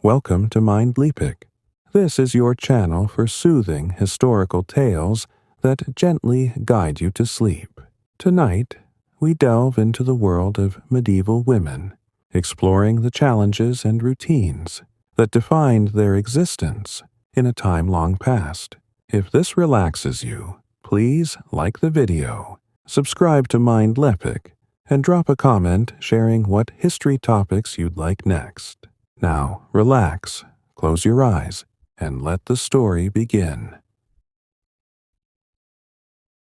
Welcome to Mindleapic. This is your channel for soothing historical tales that gently guide you to sleep. Tonight, we delve into the world of medieval women, exploring the challenges and routines that defined their existence in a time long past. If this relaxes you, please like the video, subscribe to Mindleapic, and drop a comment sharing what history topics you'd like next. Now, relax, close your eyes, and let the story begin.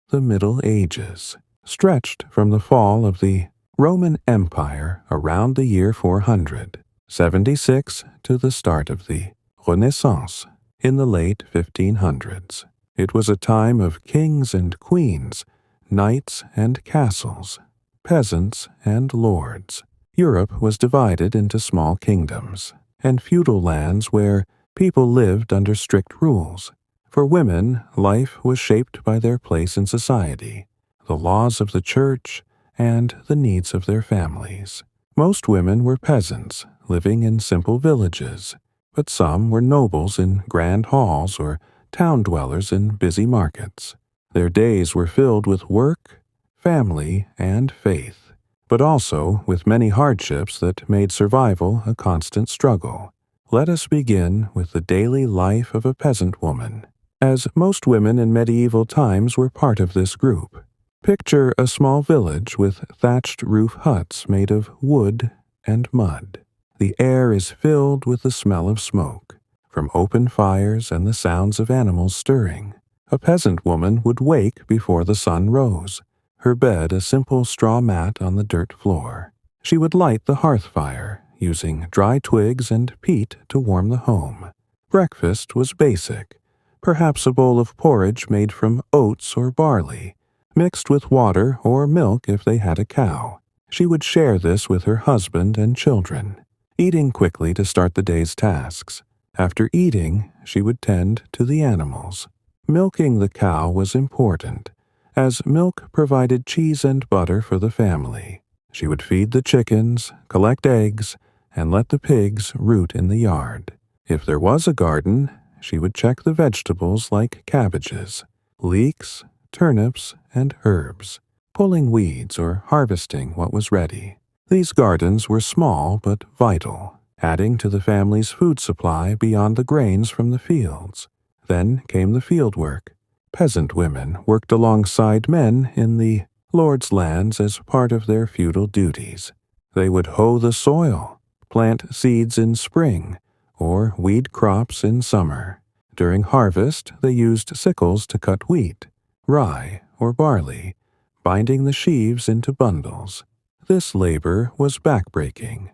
The Middle Ages stretched from the fall of the Roman Empire around the year 476 to the start of the Renaissance in the late 1500s. It was a time of kings and queens, knights and castles, peasants and lords. Europe was divided into small kingdoms and feudal lands where people lived under strict rules. For women, life was shaped by their place in society, the laws of the church, and the needs of their families. Most women were peasants, living in simple villages, but some were nobles in grand halls or town dwellers in busy markets. Their days were filled with work, family, and faith, but also with many hardships that made survival a constant struggle. Let us begin with the daily life of a peasant woman, as most women in medieval times were part of this group. Picture a small village with thatched roof huts made of wood and mud. The air is filled with the smell of smoke from open fires and the sounds of animals stirring. A peasant woman would wake before the sun rose, her bed a simple straw mat on the dirt floor. She would light the hearth fire, using dry twigs and peat to warm the home. Breakfast was basic, perhaps a bowl of porridge made from oats or barley, mixed with water or milk if they had a cow. She would share this with her husband and children, eating quickly to start the day's tasks. After eating, she would tend to the animals. Milking the cow was important, as milk provided cheese and butter for the family. She would feed the chickens, collect eggs, and let the pigs root in the yard. If there was a garden, she would check the vegetables like cabbages, leeks, turnips, and herbs, pulling weeds or harvesting what was ready. These gardens were small but vital, adding to the family's food supply beyond the grains from the fields. Then came the field work. Peasant women worked alongside men in the lord's lands as part of their feudal duties. They would hoe the soil, plant seeds in spring, or weed crops in summer. During harvest, they used sickles to cut wheat, rye, or barley, binding the sheaves into bundles. This labor was backbreaking,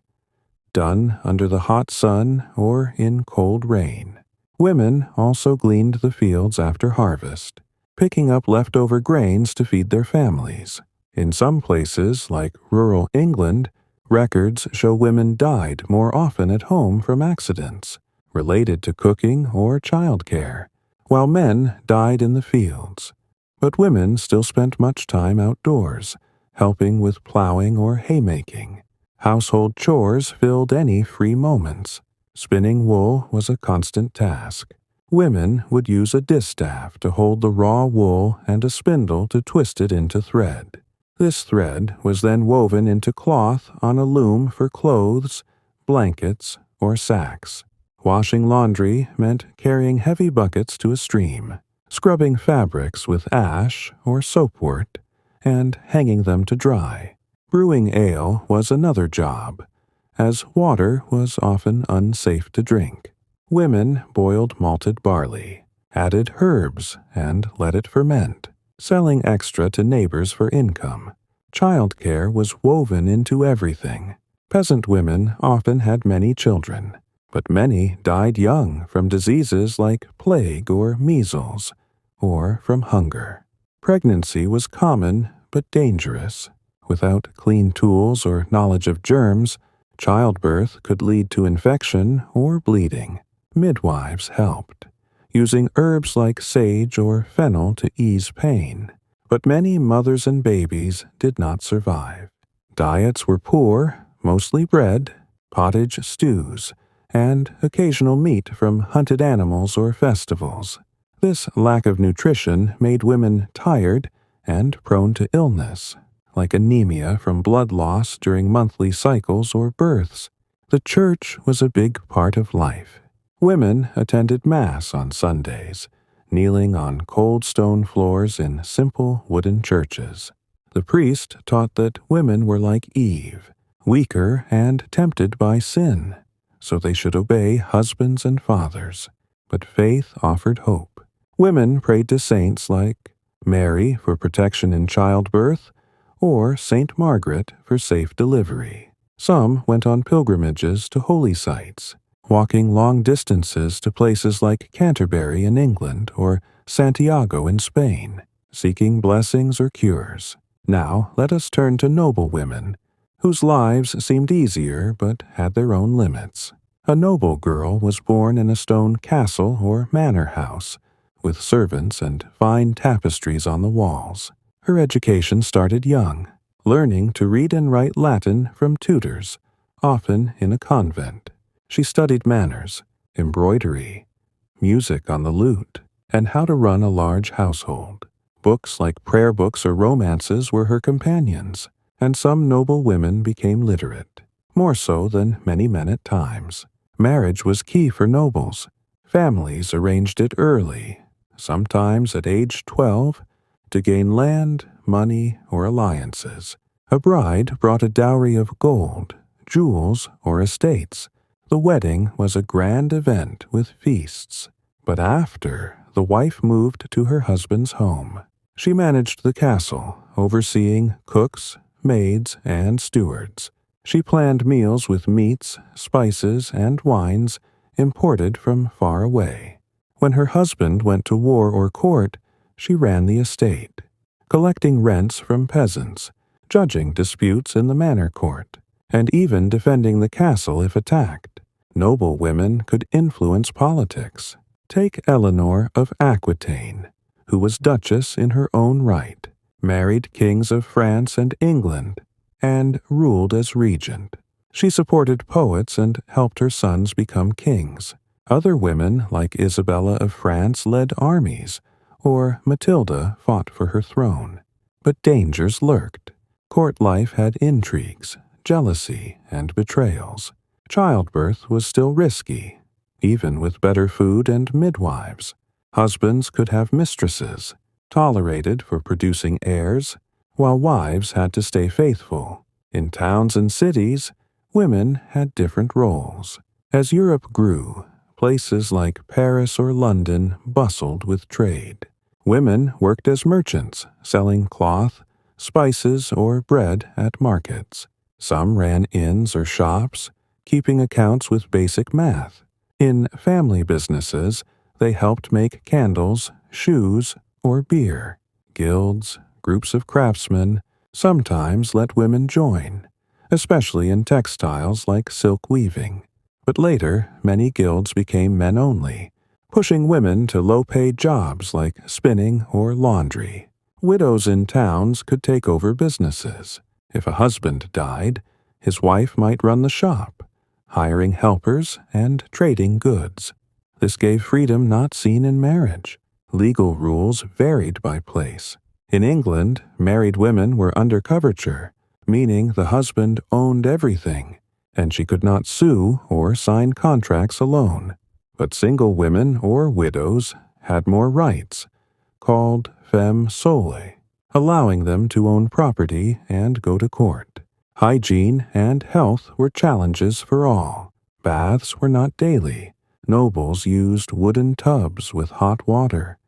done under the hot sun or in cold rain. Women also gleaned the fields after harvest, picking up leftover grains to feed their families. In some places, like rural England, records show women died more often at home from accidents related to cooking or childcare, while men died in the fields. But women still spent much time outdoors, helping with plowing or haymaking. Household chores filled any free moments. Spinning wool was a constant task. Women would use a distaff to hold the raw wool and a spindle to twist it into thread. This thread was then woven into cloth on a loom for clothes, blankets, or sacks. Washing laundry meant carrying heavy buckets to a stream, scrubbing fabrics with ash or soapwort, and hanging them to dry. Brewing ale was another job, as water was often unsafe to drink. Women boiled malted barley, added herbs, and let it ferment, selling extra to neighbors for income. Childcare was woven into everything. Peasant women often had many children, but many died young from diseases like plague or measles, or from hunger. Pregnancy was common but dangerous. Without clean tools or knowledge of germs, childbirth could lead to infection or bleeding. Midwives helped, using herbs like sage or fennel to ease pain. But many mothers and babies did not survive. Diets were poor, mostly bread, pottage stews, and occasional meat from hunted animals or festivals. This lack of nutrition made women tired and prone to illness, like anemia from blood loss during monthly cycles or births. The church was a big part of life. Women attended Mass on Sundays, kneeling on cold stone floors in simple wooden churches. The priest taught that women were like Eve, weaker and tempted by sin, so they should obey husbands and fathers. But faith offered hope. Women prayed to saints like Mary for protection in childbirth, or Saint Margaret for safe delivery. Some went on pilgrimages to holy sites, walking long distances to places like Canterbury in England or Santiago in Spain, seeking blessings or cures. Now let us turn to noble women, whose lives seemed easier but had their own limits. A noble girl was born in a stone castle or manor house, with servants and fine tapestries on the walls. Her education started young, learning to read and write Latin from tutors, often in a convent. She studied manners, embroidery, music on the lute, and how to run a large household. Books like prayer books or romances were her companions, and some noble women became literate, more so than many men at times. Marriage was key for nobles. Families arranged it early, sometimes at age 12, to gain land, money, or alliances. A bride brought a dowry of gold, jewels, or estates. The wedding was a grand event with feasts. But after, the wife moved to her husband's home. She managed the castle, overseeing cooks, maids, and stewards. She planned meals with meats, spices, and wines imported from far away. When her husband went to war or court, she ran the estate, collecting rents from peasants, judging disputes in the manor court, and even defending the castle if attacked. Noble women could influence politics. Take Eleanor of Aquitaine, who was duchess in her own right, married kings of France and England, and ruled as regent. She supported poets and helped her sons become kings. Other women, like Isabella of France, led armies, or Matilda fought for her throne. But dangers lurked. Court life had intrigues, jealousy, and betrayals. Childbirth was still risky, even with better food and midwives. Husbands could have mistresses, tolerated for producing heirs, while wives had to stay faithful. In towns and cities, women had different roles. As Europe grew, places like Paris or London bustled with trade. Women worked as merchants, selling cloth, spices, or bread at markets. Some ran inns or shops, keeping accounts with basic math. In family businesses, they helped make candles, shoes, or beer. Guilds, groups of craftsmen, sometimes let women join, especially in textiles like silk weaving. But later, many guilds became men only, pushing women to low-paid jobs like spinning or laundry. Widows in towns could take over businesses. If a husband died, his wife might run the shop, hiring helpers and trading goods. This gave freedom not seen in marriage. Legal rules varied by place. In England, married women were under coverture, meaning the husband owned everything, and she could not sue or sign contracts alone. But single women or widows had more rights, called femme sole, allowing them to own property and go to court. Hygiene and health were challenges for all. Baths were not daily. Nobles used wooden tubs with hot water,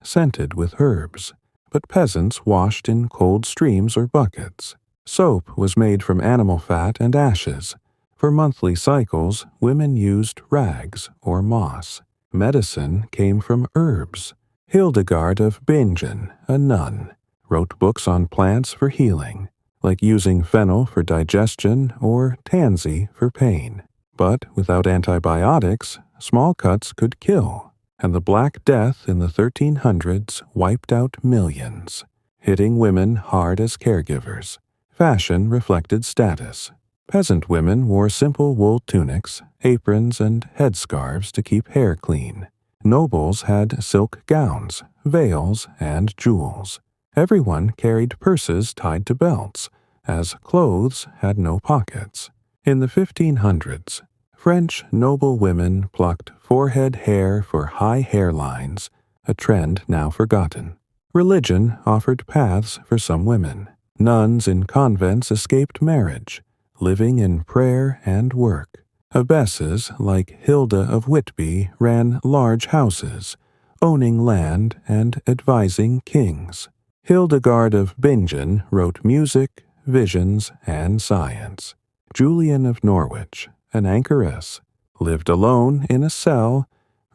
scented with herbs, but peasants washed in cold streams or buckets. Soap was made from animal fat and ashes. For monthly cycles, women used rags or moss. Medicine came from herbs. Hildegard of Bingen, a nun, wrote books on plants for healing, like using fennel for digestion or tansy for pain. But without antibiotics, small cuts could kill, and the Black Death in the 1300s wiped out millions, hitting women hard as caregivers. Fashion reflected status. Peasant women wore simple wool tunics, aprons, and headscarves to keep hair clean. Nobles had silk gowns, veils, and jewels. Everyone carried purses tied to belts, as clothes had no pockets. In the 1500s, French noble women plucked forehead hair for high hairlines, a trend now forgotten. Religion offered paths for some women. Nuns in convents escaped marriage, living in prayer and work. Abbesses like Hilda of Whitby ran large houses, owning land and advising kings. Hildegard of Bingen wrote music, visions, and science. Julian of Norwich, an anchoress, lived alone in a cell,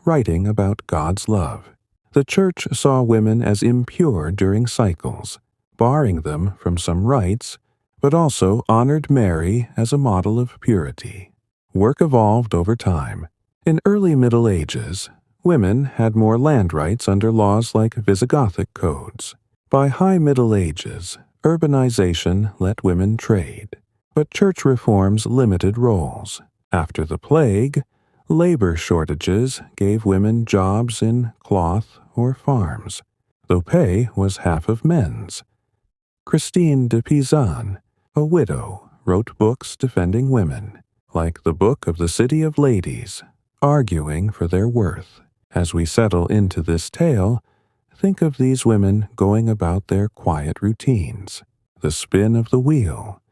writing about God's love. The Church saw women as impure during cycles, barring them from some rites, but also honored Mary as a model of purity. Work evolved over time. In early Middle Ages, women had more land rights under laws like Visigothic codes. By High Middle Ages, urbanization let women trade, but church reforms limited roles. After the plague, labor shortages gave women jobs in cloth or farms, though pay was half of men's. Christine de Pizan, a widow, wrote books defending women, like the Book of the City of Ladies, arguing for their worth. As we settle into this tale, think of these women going about their quiet routines, the spin of the wheel,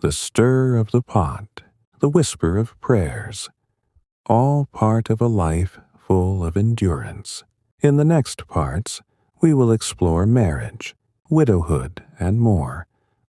the stir of the pot, the whisper of prayers, all part of a life full of endurance. In the next parts, we will explore marriage, widowhood, and more.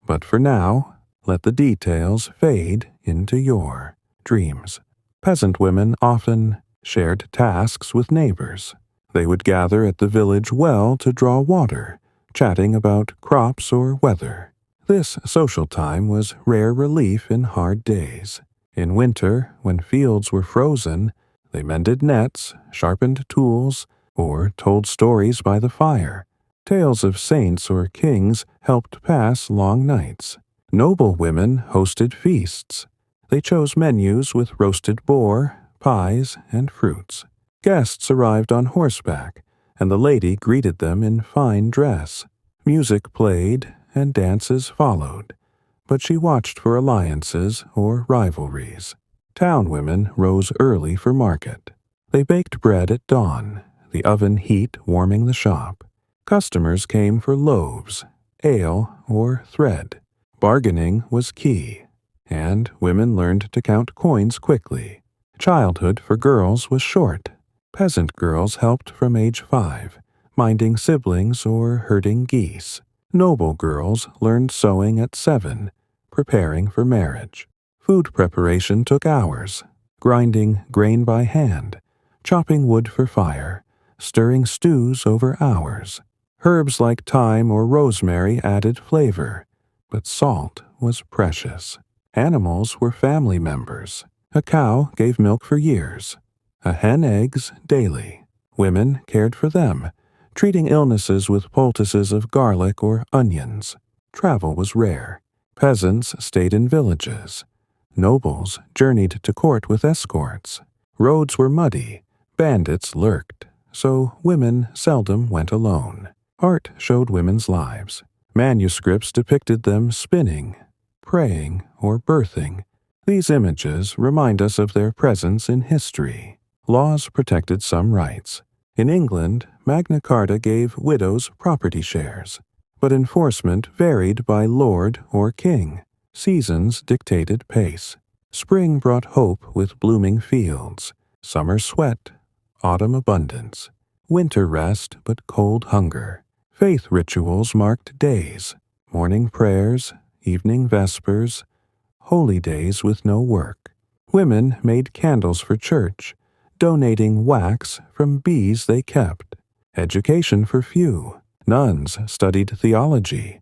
But for now, let the details fade into your dreams. Peasant women often shared tasks with neighbors. They would gather at the village well to draw water, chatting about crops or weather. This social time was rare relief in hard days. In winter, when fields were frozen, they mended nets, sharpened tools, or told stories by the fire. Tales of saints or kings helped pass long nights. Noble women hosted feasts. They chose menus with roasted boar, pies, and fruits. Guests arrived on horseback, and the lady greeted them in fine dress. Music played, and dances followed, but she watched for alliances or rivalries. Town women rose early for market. They baked bread at dawn, the oven heat warming the shop. Customers came for loaves, ale, or thread. Bargaining was key, and women learned to count coins quickly. Childhood for girls was short. Peasant girls helped from age 5, minding siblings or herding geese. Noble girls learned sewing at 7, preparing for marriage. Food preparation took hours, grinding grain by hand, chopping wood for fire, stirring stews over hours. Herbs like thyme or rosemary added flavor, but salt was precious. Animals were family members. A cow gave milk for years. A hen eggs daily. Women cared for them, treating illnesses with poultices of garlic or onions. Travel was rare. Peasants stayed in villages. Nobles journeyed to court with escorts. Roads were muddy. Bandits lurked, so women seldom went alone. Art showed women's lives. Manuscripts depicted them spinning, praying, or birthing. These images remind us of their presence in history. Laws protected some rights. In England, Magna Carta gave widows property shares, but enforcement varied by lord or king. Seasons dictated pace. Spring brought hope with blooming fields, summer sweat, autumn abundance, winter rest but cold hunger. Faith rituals marked days, morning prayers, evening vespers, holy days with no work. Women made candles for church, donating wax from bees they kept. Education for few. Nuns studied theology.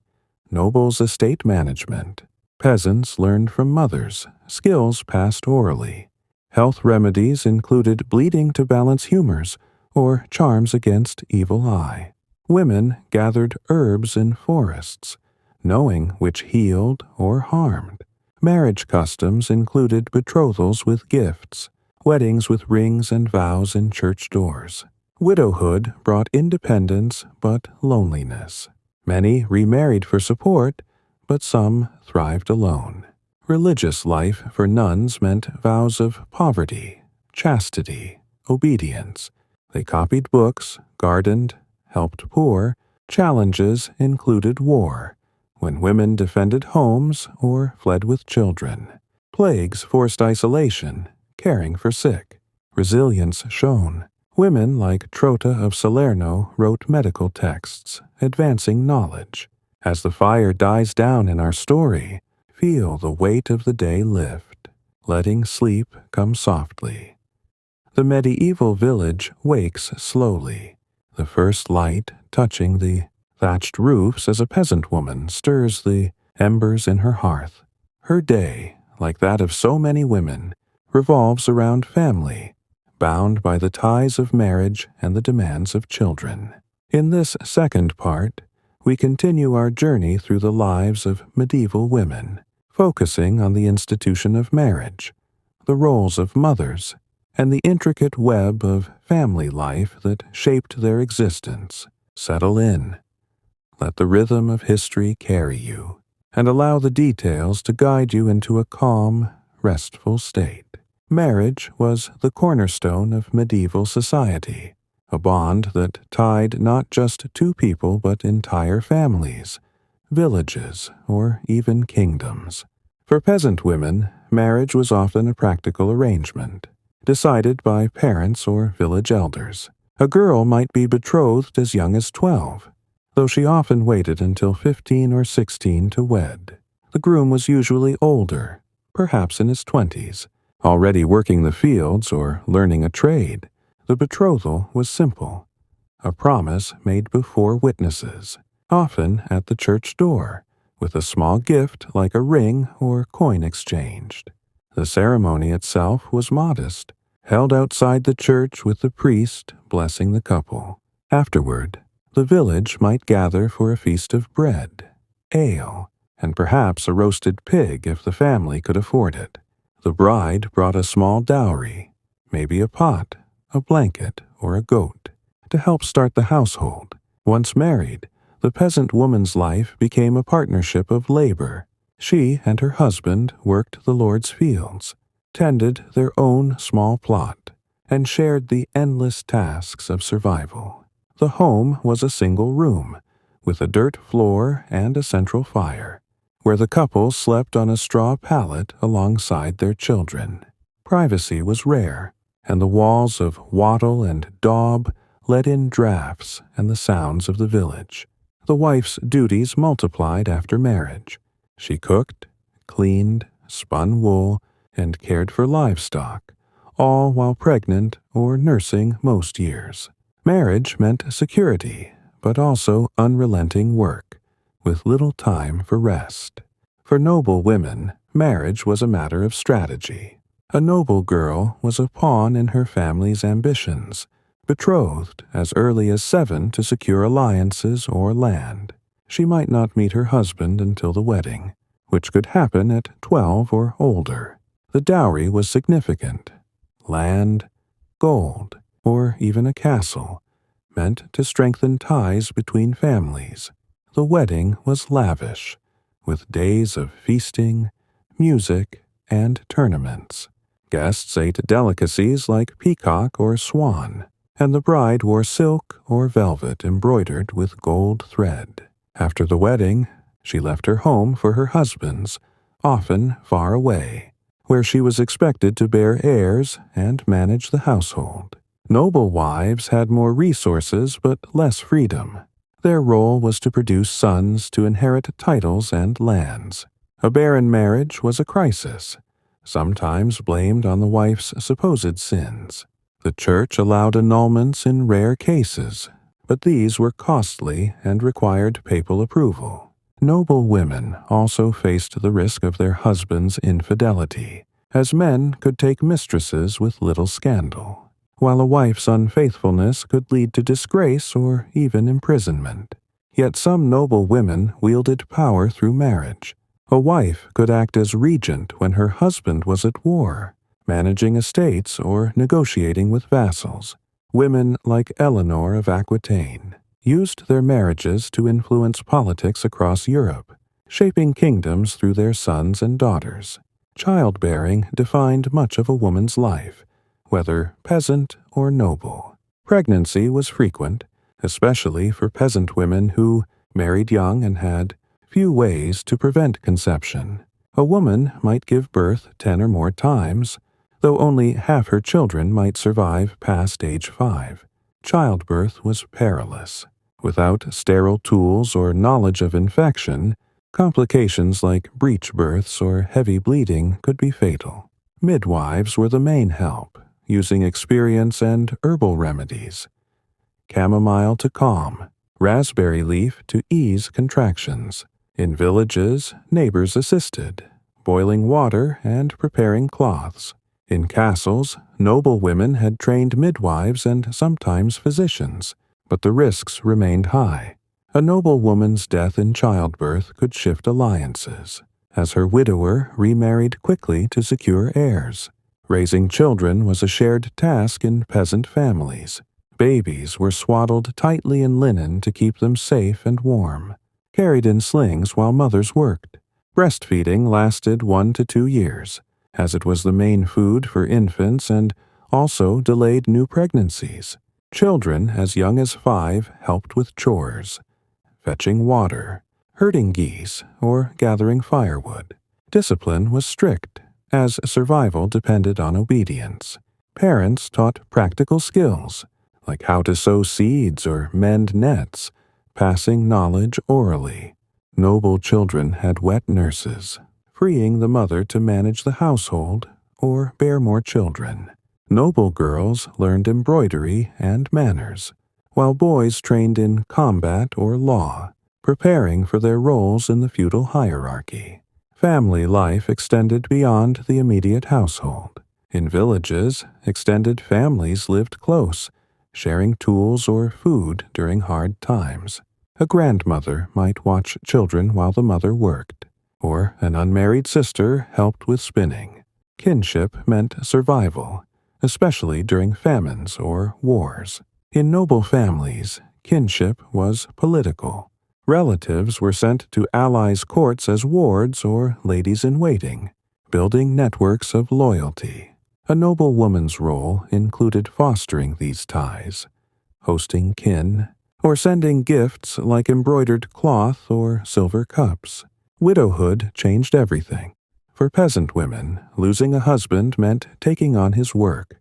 Nobles estate management. Peasants learned from mothers, skills passed orally. Health remedies included bleeding to balance humors or charms against evil eye. Women gathered herbs in forests, knowing which healed or harmed. Marriage customs included betrothals with gifts, weddings with rings and vows in church doors. Widowhood brought independence but loneliness. Many remarried for support, but some thrived alone. Religious life for nuns meant vows of poverty, chastity, obedience. They copied books, gardened, helped poor. Challenges included war, when women defended homes or fled with children. Plagues forced isolation, caring for sick. Resilience shone. Women like Trota of Salerno wrote medical texts, advancing knowledge. As the fire dies down in our story, feel the weight of the day lift, letting sleep come softly. The medieval village wakes slowly, the first light touching the thatched roofs as a peasant woman stirs the embers in her hearth. Her day, like that of so many women, revolves around family, bound by the ties of marriage and the demands of children. In this second part, we continue our journey through the lives of medieval women, focusing on the institution of marriage, the roles of mothers, and the intricate web of family life that shaped their existence. Settle in. Let the rhythm of history carry you, and allow the details to guide you into a calm, restful state. Marriage was the cornerstone of medieval society, a bond that tied not just two people but entire families, villages, or even kingdoms. For peasant women, marriage was often a practical arrangement, decided by parents or village elders. A girl might be betrothed as young as 12, though she often waited until 15 or 16 to wed. The groom was usually older, perhaps in his 20s, already working the fields or learning a trade. The betrothal was simple, a promise made before witnesses, often at the church door, with a small gift like a ring or coin exchanged. The ceremony itself was modest, held outside the church with the priest blessing the couple. Afterward, the village might gather for a feast of bread, ale, and perhaps a roasted pig if the family could afford it. The bride brought a small dowry, maybe a pot, a blanket, or a goat, to help start the household. Once married, the peasant woman's life became a partnership of labor. She and her husband worked the Lord's fields, tended their own small plot, and shared the endless tasks of survival. The home was a single room, with a dirt floor and a central fire, where the couple slept on a straw pallet alongside their children. Privacy was rare, and the walls of wattle and daub let in drafts and the sounds of the village. The wife's duties multiplied after marriage. She cooked, cleaned, spun wool, and cared for livestock, all while pregnant or nursing most years. Marriage meant security, but also unrelenting work, with little time for rest. For noble women, marriage was a matter of strategy. A noble girl was a pawn in her family's ambitions, betrothed as early as 7 to secure alliances or land. She might not meet her husband until the wedding, which could happen at 12 or older. The dowry was significant. Land, gold, or even a castle, meant to strengthen ties between families. The wedding was lavish, with days of feasting, music, and tournaments. Guests ate delicacies like peacock or swan, and the bride wore silk or velvet embroidered with gold thread. After the wedding, she left her home for her husband's, often far away, where she was expected to bear heirs and manage the household. Noble wives had more resources but less freedom. Their role was to produce sons to inherit titles and lands. A barren marriage was a crisis, sometimes blamed on the wife's supposed sins. The church allowed annulments in rare cases, but these were costly and required papal approval. Noble women also faced the risk of their husband's infidelity, as men could take mistresses with little scandal, while a wife's unfaithfulness could lead to disgrace or even imprisonment. Yet some noble women wielded power through marriage, A wife could act as regent when her husband was at war, managing estates or negotiating with vassals. Women like Eleanor of Aquitaine used their marriages to influence politics across Europe, shaping kingdoms through their sons and daughters. Childbearing defined much of a woman's life, whether peasant or noble. Pregnancy was frequent, especially for peasant women who married young and had few ways to prevent conception. A woman might give birth 10 or more times, though only half her children might survive past age 5. Childbirth was perilous. Without sterile tools or knowledge of infection, complications like breech births or heavy bleeding could be fatal. Midwives were the main help, using experience and herbal remedies. Chamomile to calm, raspberry leaf to ease contractions. In villages, neighbors assisted, boiling water and preparing cloths. In castles, noble women had trained midwives and sometimes physicians, but the risks remained high. A noble woman's death in childbirth could shift alliances, as her widower remarried quickly to secure heirs. Raising children was a shared task in peasant families. Babies were swaddled tightly in linen to keep them safe and warm, carried in slings while mothers worked. Breastfeeding lasted 1 to 2 years, as it was the main food for infants and also delayed new pregnancies. Children as young as 5 helped with chores, fetching water, herding geese, or gathering firewood. Discipline was strict, as survival depended on obedience. Parents taught practical skills, like how to sow seeds or mend nets, passing knowledge orally. Noble children had wet nurses, freeing the mother to manage the household or bear more children. Noble girls learned embroidery and manners, while boys trained in combat or law, preparing for their roles in the feudal hierarchy. Family life extended beyond the immediate household. In villages, extended families lived close, sharing tools or food during hard times. A grandmother might watch children while the mother worked, or an unmarried sister helped with spinning. Kinship meant survival, especially during famines or wars. In noble families, kinship was political. Relatives were sent to allies' courts as wards or ladies-in-waiting, building networks of loyalty. A noble woman's role included fostering these ties, hosting kin, or sending gifts like embroidered cloth or silver cups. Widowhood changed everything. For peasant women, losing a husband meant taking on his work,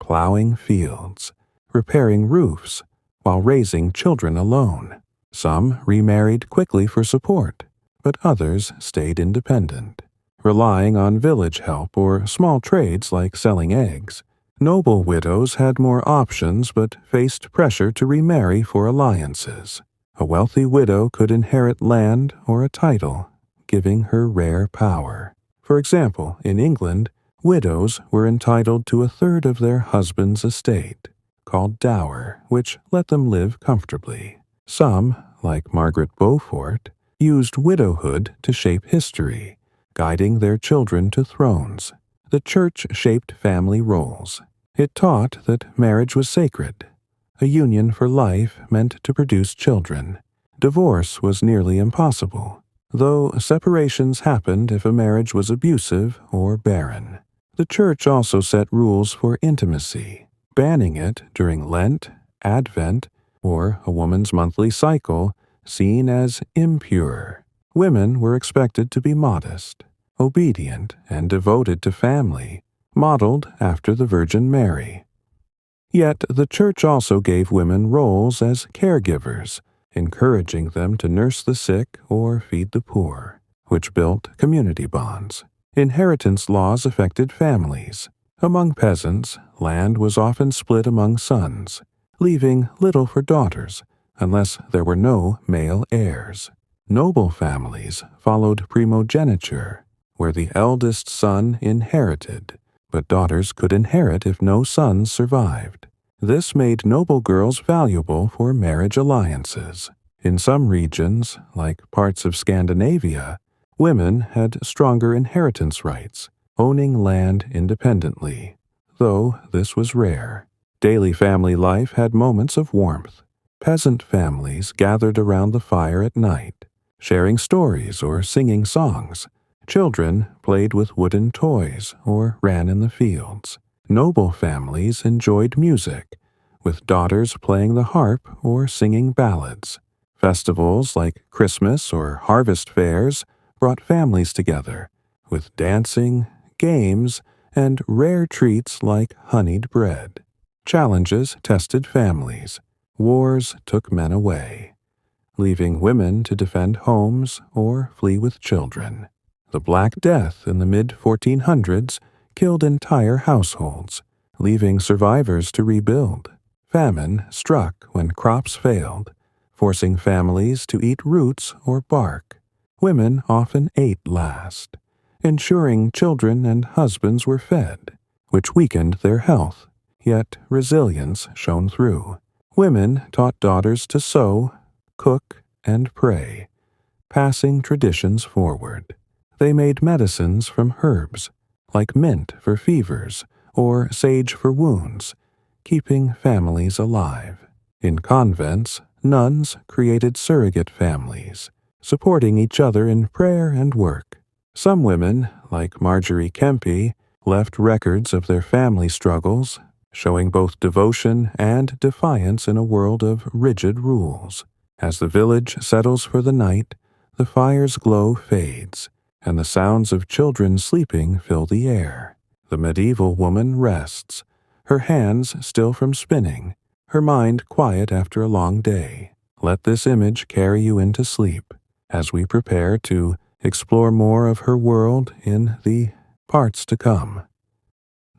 plowing fields, repairing roofs, while raising children alone. Some remarried quickly for support, but others stayed independent, relying on village help or small trades like selling eggs. Noble widows had more options but faced pressure to remarry for alliances. A wealthy widow could inherit land or a title, giving her rare power. For example, in England, widows were entitled to 1/3 of their husband's estate, called dower, which let them live comfortably. Some, like Margaret Beaufort, used widowhood to shape history, guiding their children to thrones. The church shaped family roles. It taught that marriage was sacred. A union for life meant to produce children. Divorce was nearly impossible, though separations happened if a marriage was abusive or barren. The church also set rules for intimacy, banning it during Lent, Advent, or a woman's monthly cycle, seen as impure. Women were expected to be modest, obedient, and devoted to family, modeled after the Virgin Mary. Yet the church also gave women roles as caregivers, encouraging them to nurse the sick or feed the poor, which built community bonds. Inheritance laws affected families. Among peasants, land was often split among sons, leaving little for daughters, unless there were no male heirs. Noble families followed primogeniture, where the eldest son inherited, but daughters could inherit if no sons survived. This made noble girls valuable for marriage alliances. In some regions, like parts of Scandinavia, Women had stronger inheritance rights, owning land independently, though this was rare. Daily family life had moments of warmth. Peasant families gathered around the fire at night, sharing stories or singing songs. Children played with wooden toys or ran in the fields. Noble families enjoyed music, with daughters playing the harp or singing ballads. Festivals like Christmas or harvest fairs brought families together, with dancing, games, and rare treats like honeyed bread. Challenges tested families. Wars took men away, leaving women to defend homes or flee with children. The Black Death in the mid-1400s killed entire households, leaving survivors to rebuild. Famine struck when crops failed, forcing families to eat roots or bark. Women often ate last, ensuring children and husbands were fed, which weakened their health, yet resilience shone through. Women taught daughters to sew, cook, and pray, passing traditions forward. They made medicines from herbs, like mint for fevers or sage for wounds, keeping families alive. In convents, nuns created surrogate families, supporting each other in prayer and work. Some women, like Marjorie Kempe, left records of their family struggles, showing both devotion and defiance in a world of rigid rules. As the village settles for the night, the fire's glow fades, and the sounds of children sleeping fill the air. The medieval woman rests, her hands still from spinning, her mind quiet after a long day. Let this image carry you into sleep as we prepare to explore more of her world in the parts to come.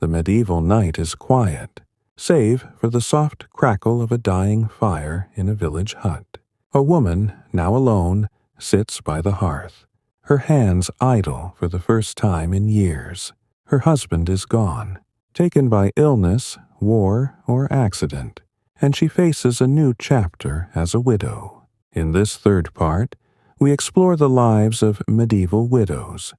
The medieval night is quiet, save for the soft crackle of a dying fire in a village hut. A woman, now alone, sits by the hearth, her hands idle for the first time in years. Her husband is gone, taken by illness, war, or accident, and she faces a new chapter as a widow. In this third part, we explore the lives of medieval widows,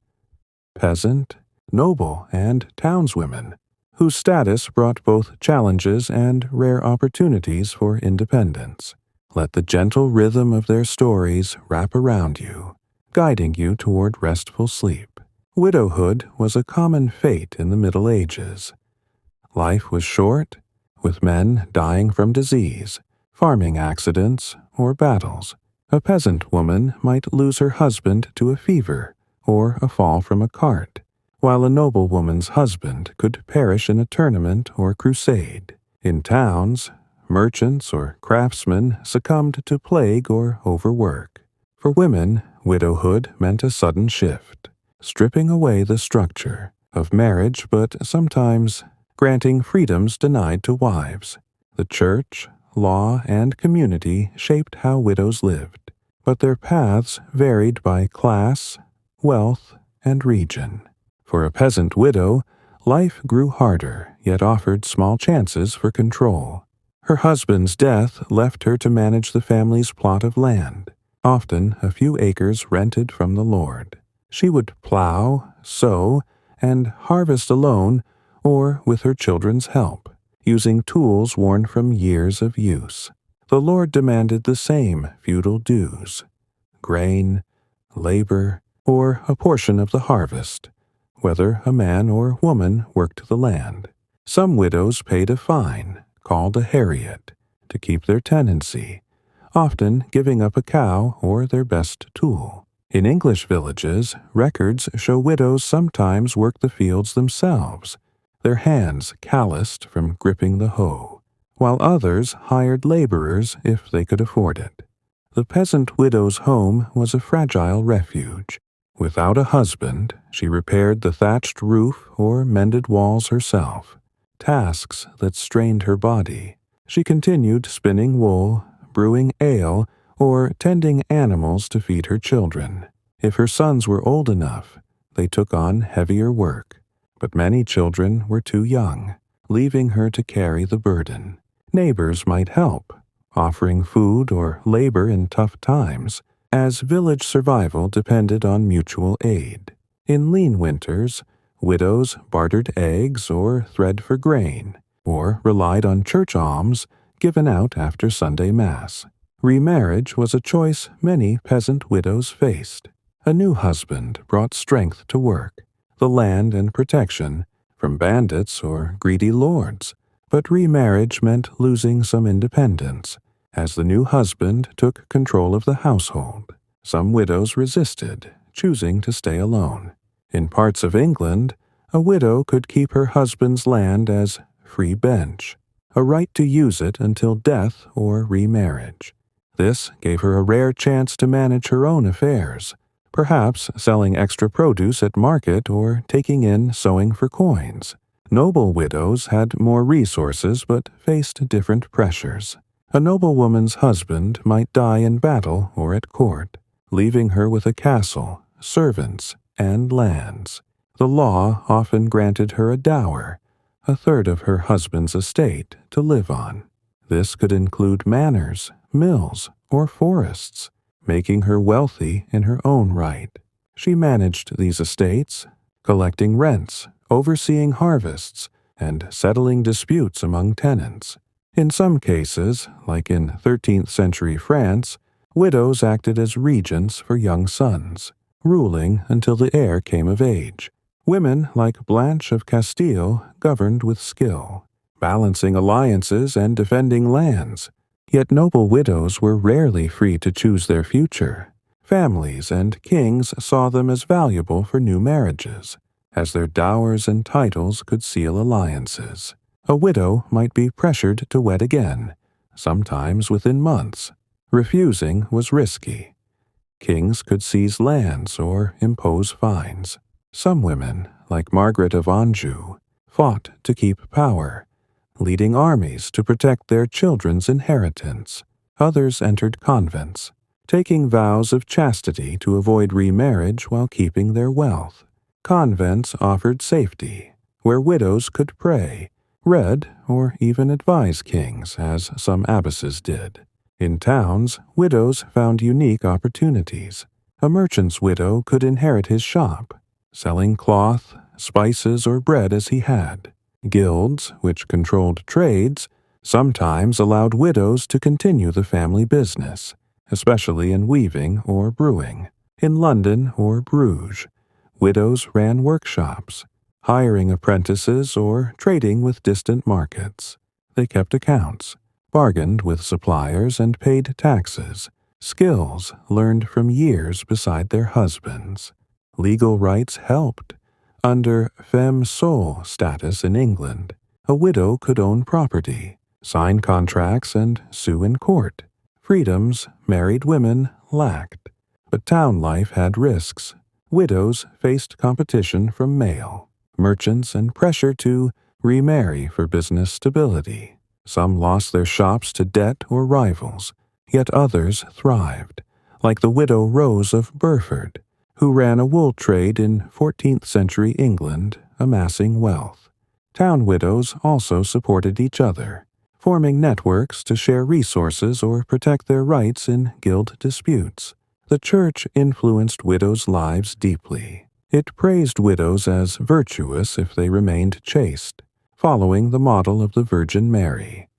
peasant, noble, and townswomen, whose status brought both challenges and rare opportunities for independence. Let the gentle rhythm of their stories wrap around you, guiding you toward restful sleep. Widowhood was a common fate in the Middle Ages. Life was short, with men dying from disease, farming accidents, or battles. A peasant woman might lose her husband to a fever or a fall from a cart, while a noble woman's husband could perish in a tournament or crusade. In towns, merchants or craftsmen succumbed to plague or overwork. For women, widowhood meant a sudden shift, stripping away the structure of marriage but sometimes granting freedoms denied to wives. The church, law, and community shaped how widows lived, but their paths varied by class, wealth, and region. For a peasant widow, life grew harder, yet offered small chances for control. Her husband's death left her to manage the family's plot of land, often a few acres rented from the Lord. She would plow, sow, and harvest alone or with her children's help, using tools worn from years of use. The Lord demanded the same feudal dues: grain, labor, or a portion of the harvest, whether a man or woman worked the land. Some widows paid a fine, called a heriot, to keep their tenancy, often giving up a cow or their best tool. In English villages, records show widows sometimes worked the fields themselves, their hands calloused from gripping the hoe, while others hired laborers if they could afford it. The peasant widow's home was a fragile refuge. Without a husband, she repaired the thatched roof or mended walls herself, tasks that strained her body. She continued spinning wool, brewing ale, or tending animals to feed her children. If her sons were old enough, they took on heavier work, but many children were too young, leaving her to carry the burden. Neighbors might help, offering food or labor in tough times, as village survival depended on mutual aid. In lean winters, widows bartered eggs or thread for grain, or relied on church alms given out after Sunday Mass. Remarriage was a choice many peasant widows faced. A new husband brought strength to work, the land and protection from bandits or greedy lords. But remarriage meant losing some independence, as the new husband took control of the household. Some widows resisted, choosing to stay alone. In parts of England, a widow could keep her husband's land as free bench, a right to use it until death or remarriage. This gave her a rare chance to manage her own affairs, perhaps selling extra produce at market or taking in sewing for coins. Noble widows had more resources but faced different pressures. A noblewoman's husband might die in battle or at court, leaving her with a castle, servants, and lands. The law often granted her a dower, a third of her husband's estate, to live on. This could include manors, mills, or forests, making her wealthy in her own right. She managed these estates, collecting rents, overseeing harvests, and settling disputes among tenants. In some cases, like in 13th century France, widows acted as regents for young sons, ruling until the heir came of age. Women like Blanche of Castile governed with skill, balancing alliances and defending lands. Yet noble widows were rarely free to choose their future. Families and kings saw them as valuable for new marriages, as their dowers and titles could seal alliances. A widow might be pressured to wed again, sometimes within months. Refusing was risky. Kings could seize lands or impose fines. Some women, like Margaret of Anjou, fought to keep power, leading armies to protect their children's inheritance. Others entered convents, taking vows of chastity to avoid remarriage while keeping their wealth. Convents offered safety, where widows could pray, read, or even advise kings, as some abbesses did. In towns, widows found unique opportunities. A merchant's widow could inherit his shop, selling cloth, spices, or bread as he had. Guilds, which controlled trades, sometimes allowed widows to continue the family business, especially in weaving or brewing. In London or Bruges, widows ran workshops, hiring apprentices or trading with distant markets. They kept accounts, bargained with suppliers, and paid taxes, skills learned from years beside their husbands. Legal rights helped. Under femme sole status in England, a widow could own property, sign contracts, and sue in court. Freedoms married women lacked, but town life had risks. Widows faced competition from male merchants and pressure to remarry for business stability. Some lost their shops to debt or rivals, yet others thrived, like the widow Rose of Burford, who ran a wool trade in 14th century England, amassing wealth. Town widows also supported each other, forming networks to share resources or protect their rights in guild disputes. The Church influenced widows' lives deeply. It praised widows as virtuous if they remained chaste, following the model of the Virgin Mary.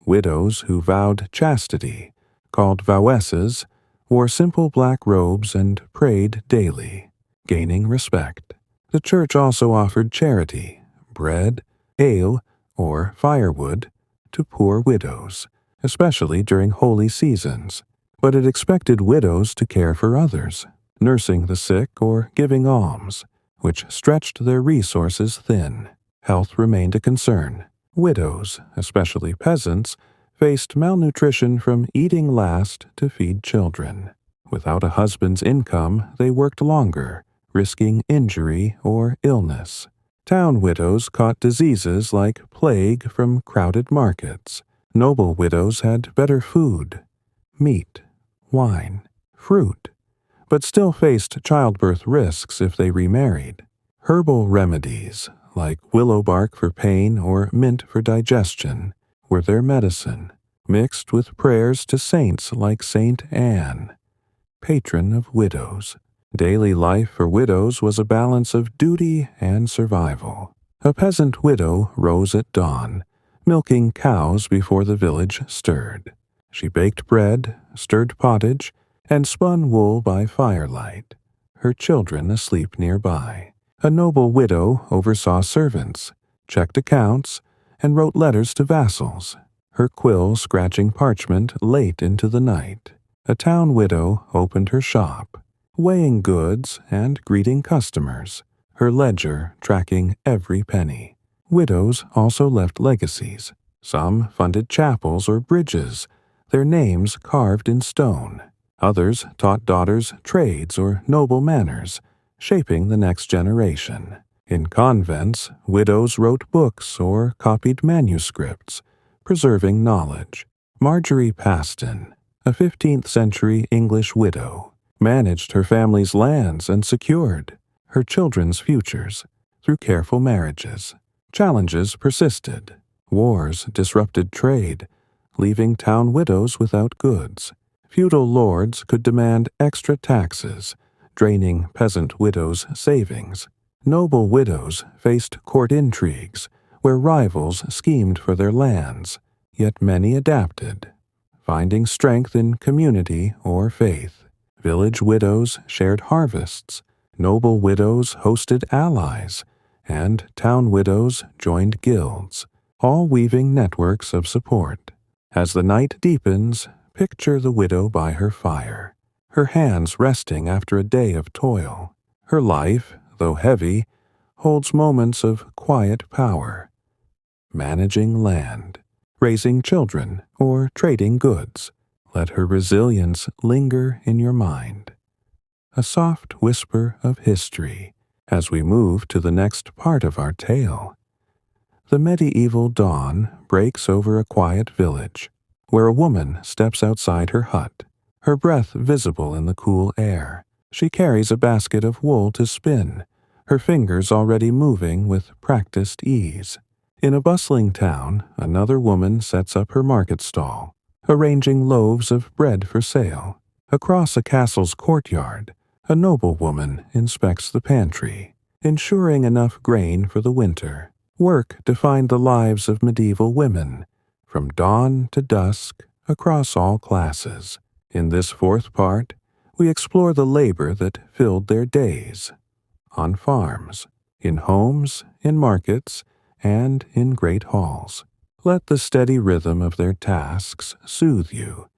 Widows who vowed chastity, called vowesses, wore simple black robes and prayed daily, gaining respect. The Church also offered charity, bread, ale, or firewood to poor widows, especially during holy seasons, but it expected widows to care for others, nursing the sick or giving alms, which stretched their resources thin. Health remained a concern. Widows, especially peasants, faced malnutrition from eating last to feed children. Without a husband's income, they worked longer, risking injury or illness. Town widows caught diseases like plague from crowded markets. Noble widows had better food, meat, wine, fruit, but still faced childbirth risks if they remarried. Herbal remedies, like willow bark for pain or mint for digestion, were their medicine, mixed with prayers to saints like Saint Anne. patron of widows. Daily life for widows was a balance of duty and survival. A peasant widow rose at dawn, milking cows before the village stirred. She baked bread, stirred pottage, and spun wool by firelight, her children asleep nearby. A noble widow oversaw servants, checked accounts, and wrote letters to vassals, her quill scratching parchment late into the night. A town widow opened her shop, weighing goods and greeting customers, her ledger tracking every penny. Widows also left legacies. Some funded chapels or bridges, their names carved in stone. Others taught daughters trades or noble manners, shaping the next generation. In convents, widows wrote books or copied manuscripts, preserving knowledge. Marjorie Paston, a 15th century English widow, managed her family's lands and secured her children's futures through careful marriages. Challenges persisted. Wars disrupted trade, leaving town widows without goods. Feudal lords could demand extra taxes, draining peasant widows' savings. Noble widows faced court intrigues, where rivals schemed for their lands, yet many adapted, finding strength in community or faith. Village widows shared harvests, noble widows hosted allies, and town widows joined guilds, all weaving networks of support. As the night deepens, picture the widow by her fire, her hands resting after a day of toil. Her life, though heavy, holds moments of quiet power, managing land, raising children, or trading goods. Let her resilience linger in your mind. A soft whisper of history as we move to the next part of our tale. The medieval dawn breaks over a quiet village, where a woman steps outside her hut, her breath visible in the cool air. She carries a basket of wool to spin, her fingers already moving with practiced ease. In a bustling town, another woman sets up her market stall, arranging loaves of bread for sale. Across a castle's courtyard, a noblewoman inspects the pantry, ensuring enough grain for the winter. Work defined the lives of medieval women, from dawn to dusk, across all classes. In this fourth part, we explore the labor that filled their days. On farms, in homes, in markets, and in great halls. Let the steady rhythm of their tasks soothe you,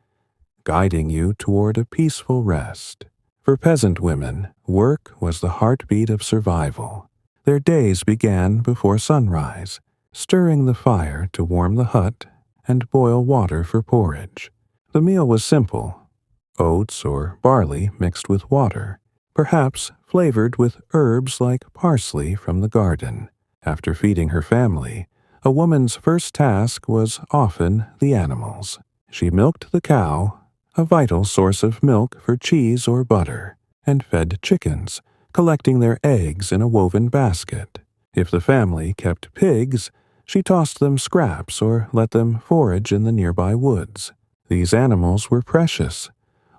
guiding you toward a peaceful rest. For peasant women, work was the heartbeat of survival. Their days began before sunrise, stirring the fire to warm the hut and boil water for porridge. The meal was simple, oats or barley mixed with water, perhaps flavored with herbs like parsley from the garden. After feeding her family, a woman's first task was often the animals. She milked the cow, a vital source of milk for cheese or butter, and fed chickens, collecting their eggs in a woven basket. If the family kept pigs, she tossed them scraps or let them forage in the nearby woods. These animals were precious,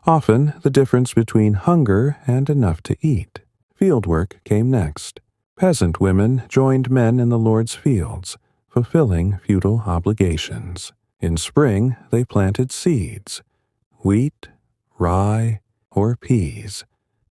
often the difference between hunger and enough to eat. Fieldwork came next. Peasant women joined men in the Lord's fields, fulfilling feudal obligations. In spring, they planted seeds, wheat, rye, or peas,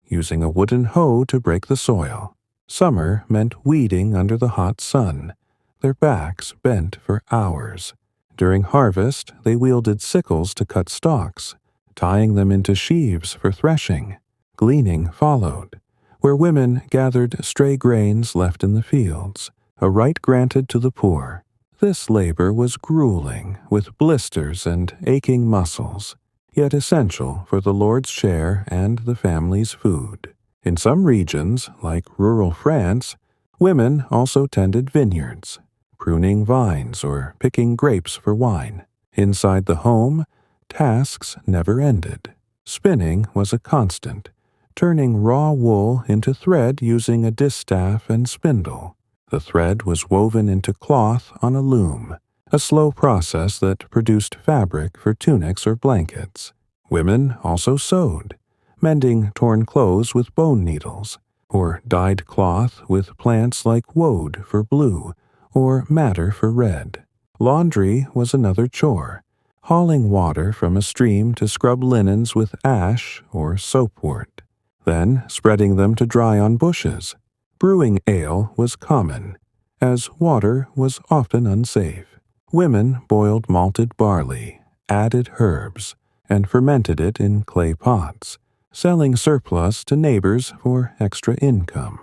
using a wooden hoe to break the soil. Summer meant weeding under the hot sun, their backs bent for hours. During harvest, they wielded sickles to cut stalks, tying them into sheaves for threshing. Gleaning followed, where women gathered stray grains left in the fields, a right granted to the poor. This labor was grueling, with blisters and aching muscles, yet essential for the Lord's share and the family's food. In some regions, like rural France, women also tended vineyards, pruning vines or picking grapes for wine. Inside the home, tasks never ended. Spinning was a constant, turning raw wool into thread using a distaff and spindle. The thread was woven into cloth on a loom, a slow process that produced fabric for tunics or blankets. Women also sewed, mending torn clothes with bone needles, or dyed cloth with plants like woad for blue or madder for red. Laundry was another chore, hauling water from a stream to scrub linens with ash or soapwort, then spreading them to dry on bushes. Brewing ale was common, as water was often unsafe. Women boiled malted barley, added herbs, and fermented it in clay pots, selling surplus to neighbors for extra income.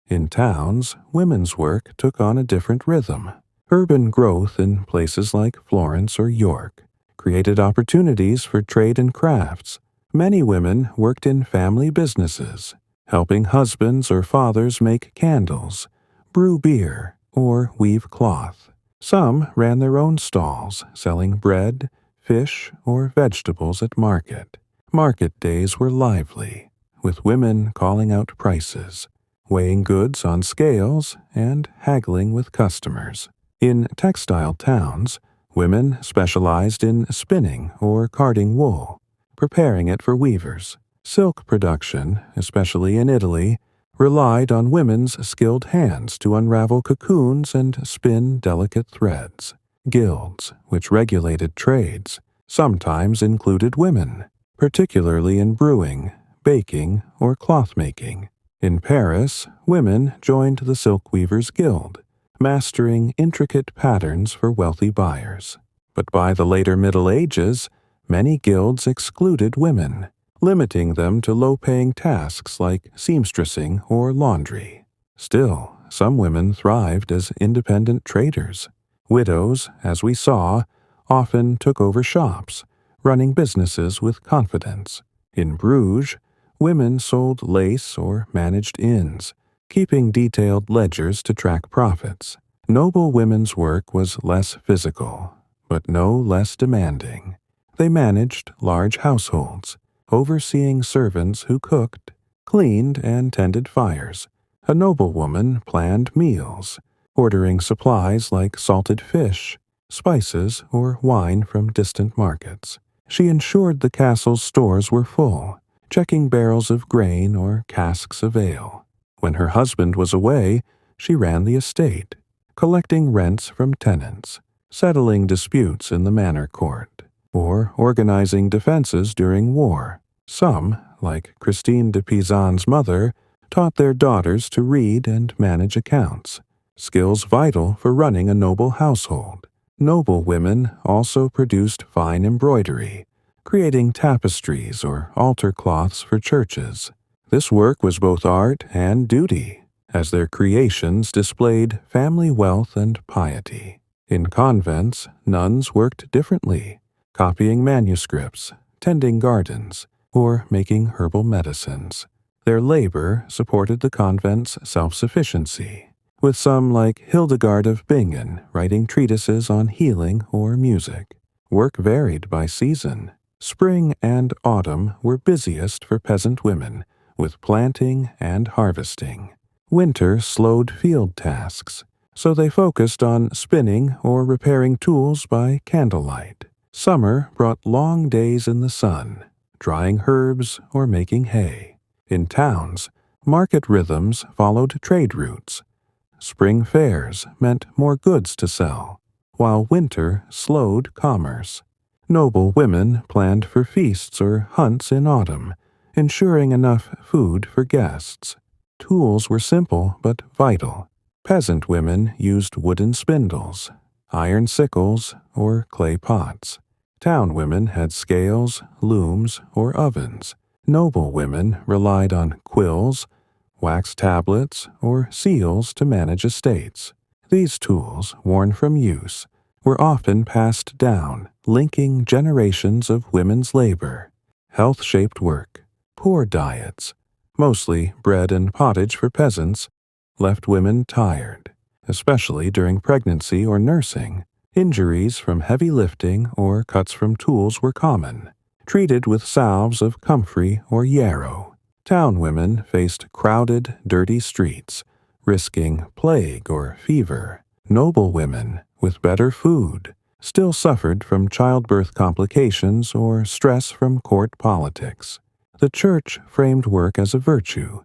In towns, women's work took on a different rhythm. Urban growth in places like Florence or York created opportunities for trade and crafts. Many women worked in family businesses, helping husbands or fathers make candles, brew beer, or weave cloth. Some ran their own stalls, selling bread, fish, or vegetables at market. Market days were lively, with women calling out prices, weighing goods on scales, and haggling with customers. In textile towns, women specialized in spinning or carding wool, preparing it for weavers. Silk production, especially in Italy, relied on women's skilled hands to unravel cocoons and spin delicate threads. Guilds, which regulated trades, sometimes included women, particularly in brewing, baking, or cloth-making. In Paris, women joined the Silk Weavers' Guild, mastering intricate patterns for wealthy buyers. But by the later Middle Ages, many guilds excluded women, limiting them to low-paying tasks like seamstressing or laundry. Still, some women thrived as independent traders. Widows, as we saw, often took over shops, running businesses with confidence. In Bruges, women sold lace or managed inns, keeping detailed ledgers to track profits. Noble women's work was less physical, but no less demanding. They managed large households, overseeing servants who cooked, cleaned, and tended fires. A noblewoman planned meals, ordering supplies like salted fish, spices, or wine from distant markets. She ensured the castle's stores were full, checking barrels of grain or casks of ale. When her husband was away, she ran the estate, collecting rents from tenants, settling disputes in the manor court, or organizing defenses during war. Some, like Christine de Pisan's mother, taught their daughters to read and manage accounts, skills vital for running a noble household. Noble women also produced fine embroidery, creating tapestries or altar cloths for churches. This work was both art and duty, as their creations displayed family wealth and piety. In convents, nuns worked differently, copying manuscripts, tending gardens, or making herbal medicines. Their labor supported the convent's self-sufficiency, with some like Hildegard of Bingen writing treatises on healing or music. Work varied by season. Spring and autumn were busiest for peasant women, with planting and harvesting. Winter slowed field tasks, so they focused on spinning or repairing tools by candlelight. Summer brought long days in the sun, drying herbs or making hay. In towns, market rhythms followed trade routes. Spring fairs meant more goods to sell, while winter slowed commerce. Noble women planned for feasts or hunts in autumn, ensuring enough food for guests. Tools were simple but vital. Peasant women used wooden spindles, iron sickles, or clay pots. Town women had scales, looms, or ovens. Noble women relied on quills, wax tablets, or seals to manage estates. These tools, worn from use, were often passed down, linking generations of women's labor. Health-shaped work, poor diets, mostly bread and pottage for peasants, left women tired, especially during pregnancy or nursing. Injuries from heavy lifting or cuts from tools were common, treated with salves of comfrey or yarrow. Town women faced crowded, dirty streets, risking plague or fever. Noble women, with better food, still suffered from childbirth complications or stress from court politics. The church framed work as a virtue,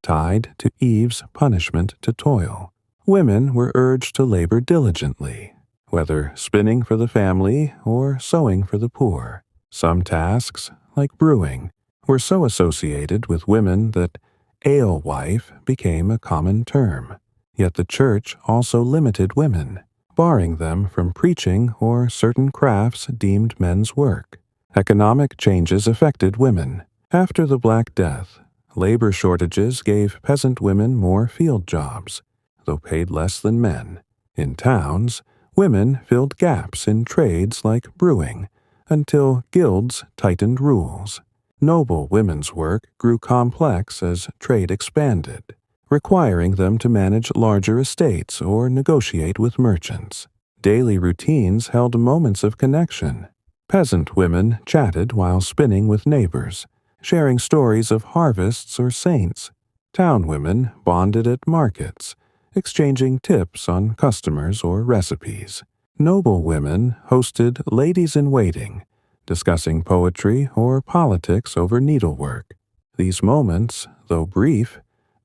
tied to Eve's punishment to toil. Women were urged to labor diligently, whether spinning for the family or sewing for the poor. Some tasks, like brewing, were so associated with women that alewife became a common term. Yet the church also limited women, barring them from preaching or certain crafts deemed men's work. Economic changes affected women. After the Black Death, labor shortages gave peasant women more field jobs, though paid less than men. In towns, women filled gaps in trades like brewing, until guilds tightened rules. Noble women's work grew complex as trade expanded, requiring them to manage larger estates or negotiate with merchants. Daily routines held moments of connection. Peasant women chatted while spinning with neighbors, sharing stories of harvests or saints. Town women bonded at markets, exchanging tips on customers or recipes. Noble women hosted ladies-in-waiting, discussing poetry or politics over needlework. These moments, though brief,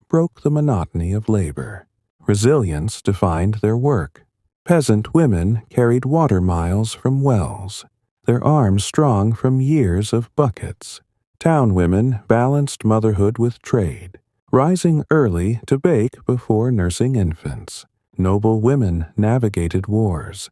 broke the monotony of labor. Resilience defined their work. Peasant women carried water miles from wells, their arms strong from years of buckets. Town women balanced motherhood with trade, rising early to bake before nursing infants. Noble women navigated wars,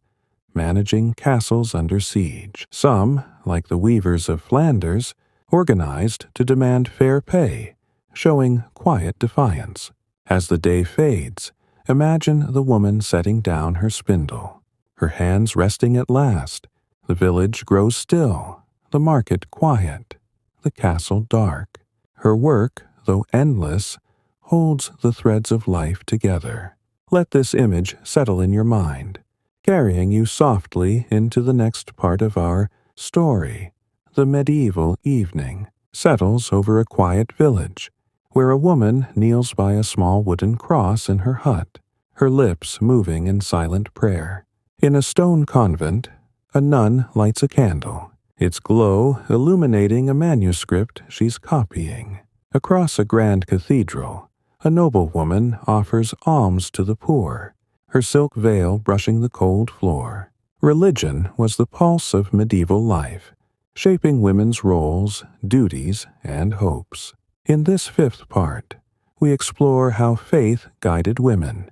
managing castles under siege. Some, like the weavers of Flanders, organized to demand fair pay, showing quiet defiance. As the day fades, imagine the woman setting down her spindle, her hands resting at last. The village grows still, the market quiet, the castle dark. Her work, though endless, holds the threads of life together. Let this image settle in your mind, carrying you softly into the next part of our story. The medieval evening settles over a quiet village, where a woman kneels by a small wooden cross in her hut, her lips moving in silent prayer. In a stone convent, a nun lights a candle, its glow illuminating a manuscript she's copying. Across a grand cathedral, a noble woman offers alms to the poor, her silk veil brushing the cold floor. Religion was the pulse of medieval life, shaping women's roles, duties, and hopes. In this fifth part, we explore how faith guided women,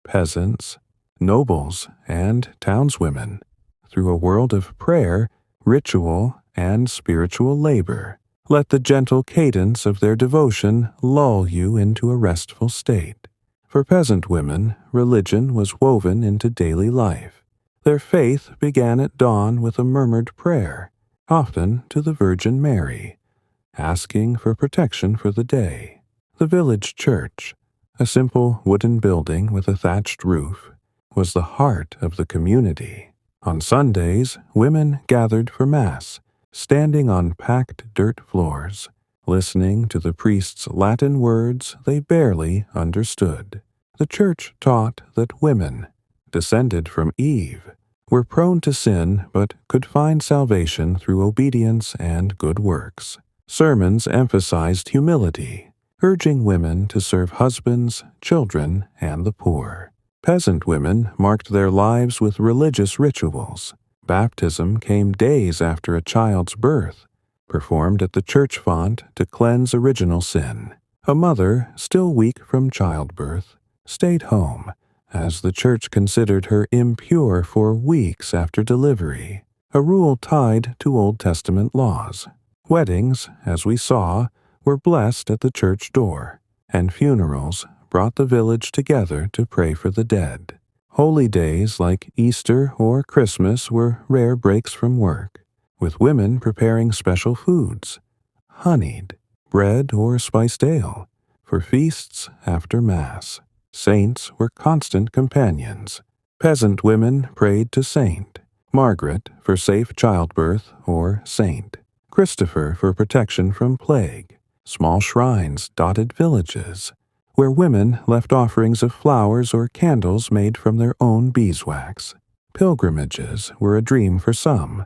peasants, nobles, and townswomen, through a world of prayer, ritual, and spiritual labor. Let the gentle cadence of their devotion lull you into a restful state. For peasant women, religion was woven into daily life. Their faith began at dawn with a murmured prayer, often to the Virgin Mary, asking for protection for the day. The village church, a simple wooden building with a thatched roof, was the heart of the community. On Sundays, women gathered for Mass, standing on packed dirt floors, listening to the priest's Latin words they barely understood. The church taught that women, descended from Eve, were prone to sin but could find salvation through obedience and good works. Sermons emphasized humility, urging women to serve husbands, children, and the poor. Peasant women marked their lives with religious rituals. Baptism came days after a child's birth, performed at the church font to cleanse original sin. A mother, still weak from childbirth, stayed home, as the church considered her impure for weeks after delivery, a rule tied to Old Testament laws. Weddings, as we saw, were blessed at the church door, and funerals brought the village together to pray for the dead. Holy days like Easter or Christmas were rare breaks from work, with women preparing special foods, honeyed, bread or spiced ale, for feasts after Mass. Saints were constant companions. Peasant women prayed to Saint Margaret for safe childbirth or Saint Christopher for protection from plague. Small shrines dotted villages, where women left offerings of flowers or candles made from their own beeswax. Pilgrimages were a dream for some,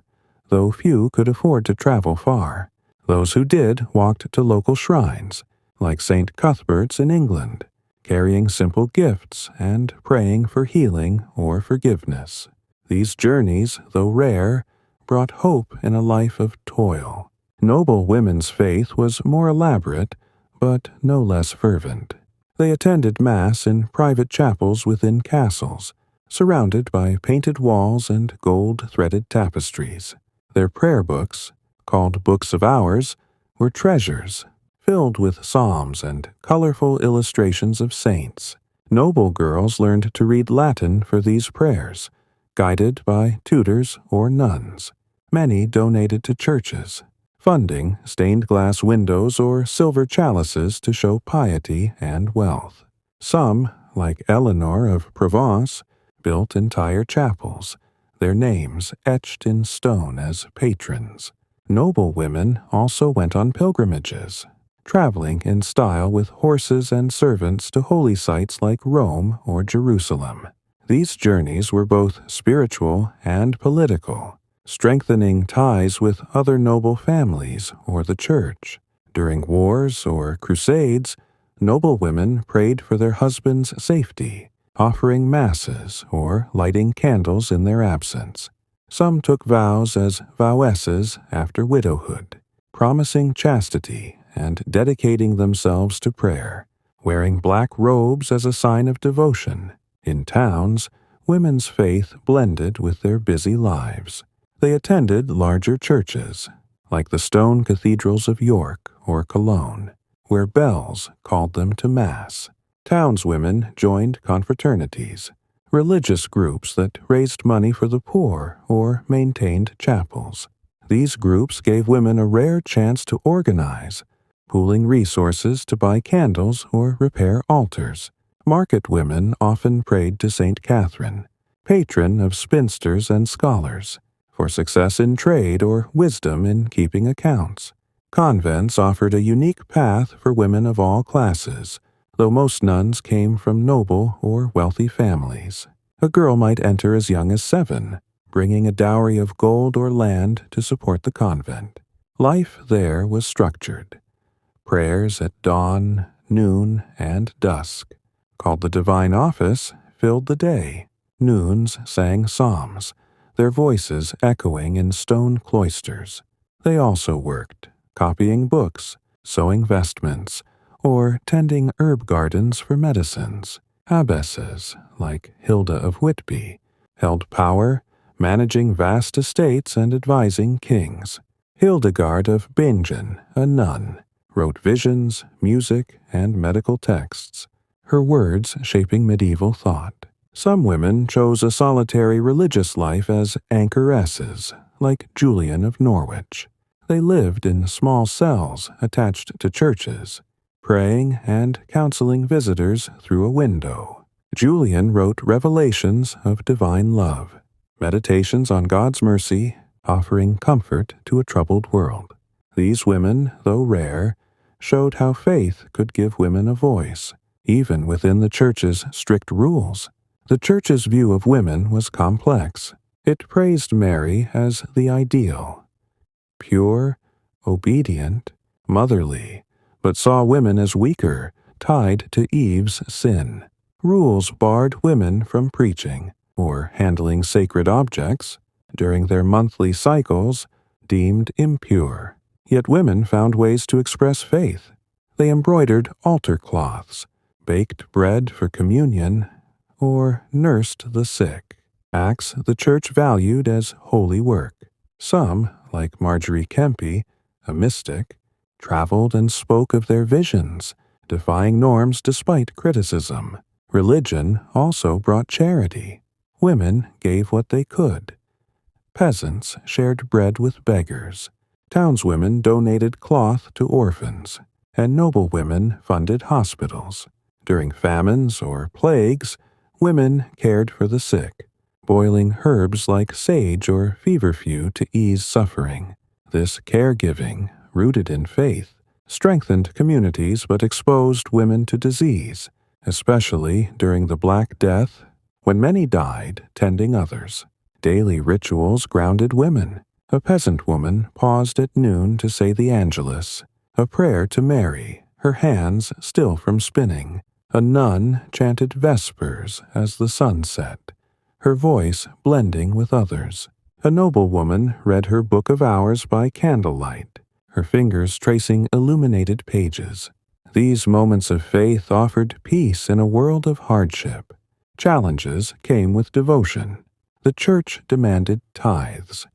though few could afford to travel far. Those who did walked to local shrines, like St. Cuthbert's in England, carrying simple gifts and praying for healing or forgiveness. These journeys, though rare, brought hope in a life of toil. Noble women's faith was more elaborate, but no less fervent. They attended Mass in private chapels within castles, surrounded by painted walls and gold-threaded tapestries. Their prayer books, called Books of Hours, were treasures, filled with psalms and colorful illustrations of saints. Noble girls learned to read Latin for these prayers, guided by tutors or nuns. Many donated to churches, funding stained glass windows or silver chalices to show piety and wealth. Some, like Eleanor of Provence, built entire chapels, their names etched in stone as patrons. Noble women also went on pilgrimages, traveling in style with horses and servants to holy sites like Rome or Jerusalem. These journeys were both spiritual and political, strengthening ties with other noble families or the church. During wars or crusades, noble women prayed for their husbands' safety, offering masses or lighting candles in their absence. Some took vows as vowesses after widowhood, promising chastity and dedicating themselves to prayer, wearing black robes as a sign of devotion. In towns, women's faith blended with their busy lives. They attended larger churches, like the stone cathedrals of York or Cologne, where bells called them to Mass. Townswomen joined confraternities, religious groups that raised money for the poor or maintained chapels. These groups gave women a rare chance to organize, pooling resources to buy candles or repair altars. Market women often prayed to St. Catherine, patron of spinsters and scholars, for success in trade or wisdom in keeping accounts. Convents offered a unique path for women of all classes, though most nuns came from noble or wealthy families. A girl might enter as young as 7, bringing a dowry of gold or land to support the convent. Life there was structured. Prayers at dawn, noon, and dusk, called the Divine Office, filled the day. Noons sang psalms, their voices echoing in stone cloisters. They also worked, copying books, sewing vestments, or tending herb gardens for medicines. Abbesses, like Hilda of Whitby, held power, managing vast estates and advising kings. Hildegard of Bingen, a nun, wrote visions, music, and medical texts, her words shaping medieval thought. Some women chose a solitary religious life as anchoresses, like Julian of Norwich. They lived in small cells attached to churches, praying and counseling visitors through a window. Julian wrote revelations of divine love, meditations on God's mercy, offering comfort to a troubled world. These women, though rare, showed how faith could give women a voice, even within the Church's strict rules. The Church's view of women was complex. It praised Mary as the ideal, pure, obedient, motherly, but saw women as weaker, tied to Eve's sin. Rules barred women from preaching or handling sacred objects during their monthly cycles, deemed impure. Yet women found ways to express faith. They embroidered altar cloths, baked bread for communion, or nursed the sick, acts the Church valued as holy work. Some, like Marjorie Kempe, a mystic, traveled and spoke of their visions, defying norms despite criticism. Religion also brought charity. Women gave what they could. Peasants shared bread with beggars. Townswomen donated cloth to orphans, and noblewomen funded hospitals. During famines or plagues, women cared for the sick, boiling herbs like sage or feverfew to ease suffering. This caregiving, rooted in faith, strengthened communities but exposed women to disease, especially during the Black Death, when many died tending others. Daily rituals grounded women. A peasant woman paused at noon to say the Angelus, a prayer to Mary, her hands still from spinning. A nun chanted Vespers as the sun set, her voice blending with others. A noblewoman read her book of hours by candlelight, her fingers tracing illuminated pages. These moments of faith offered peace in a world of hardship. Challenges came with devotion. The church demanded tithes,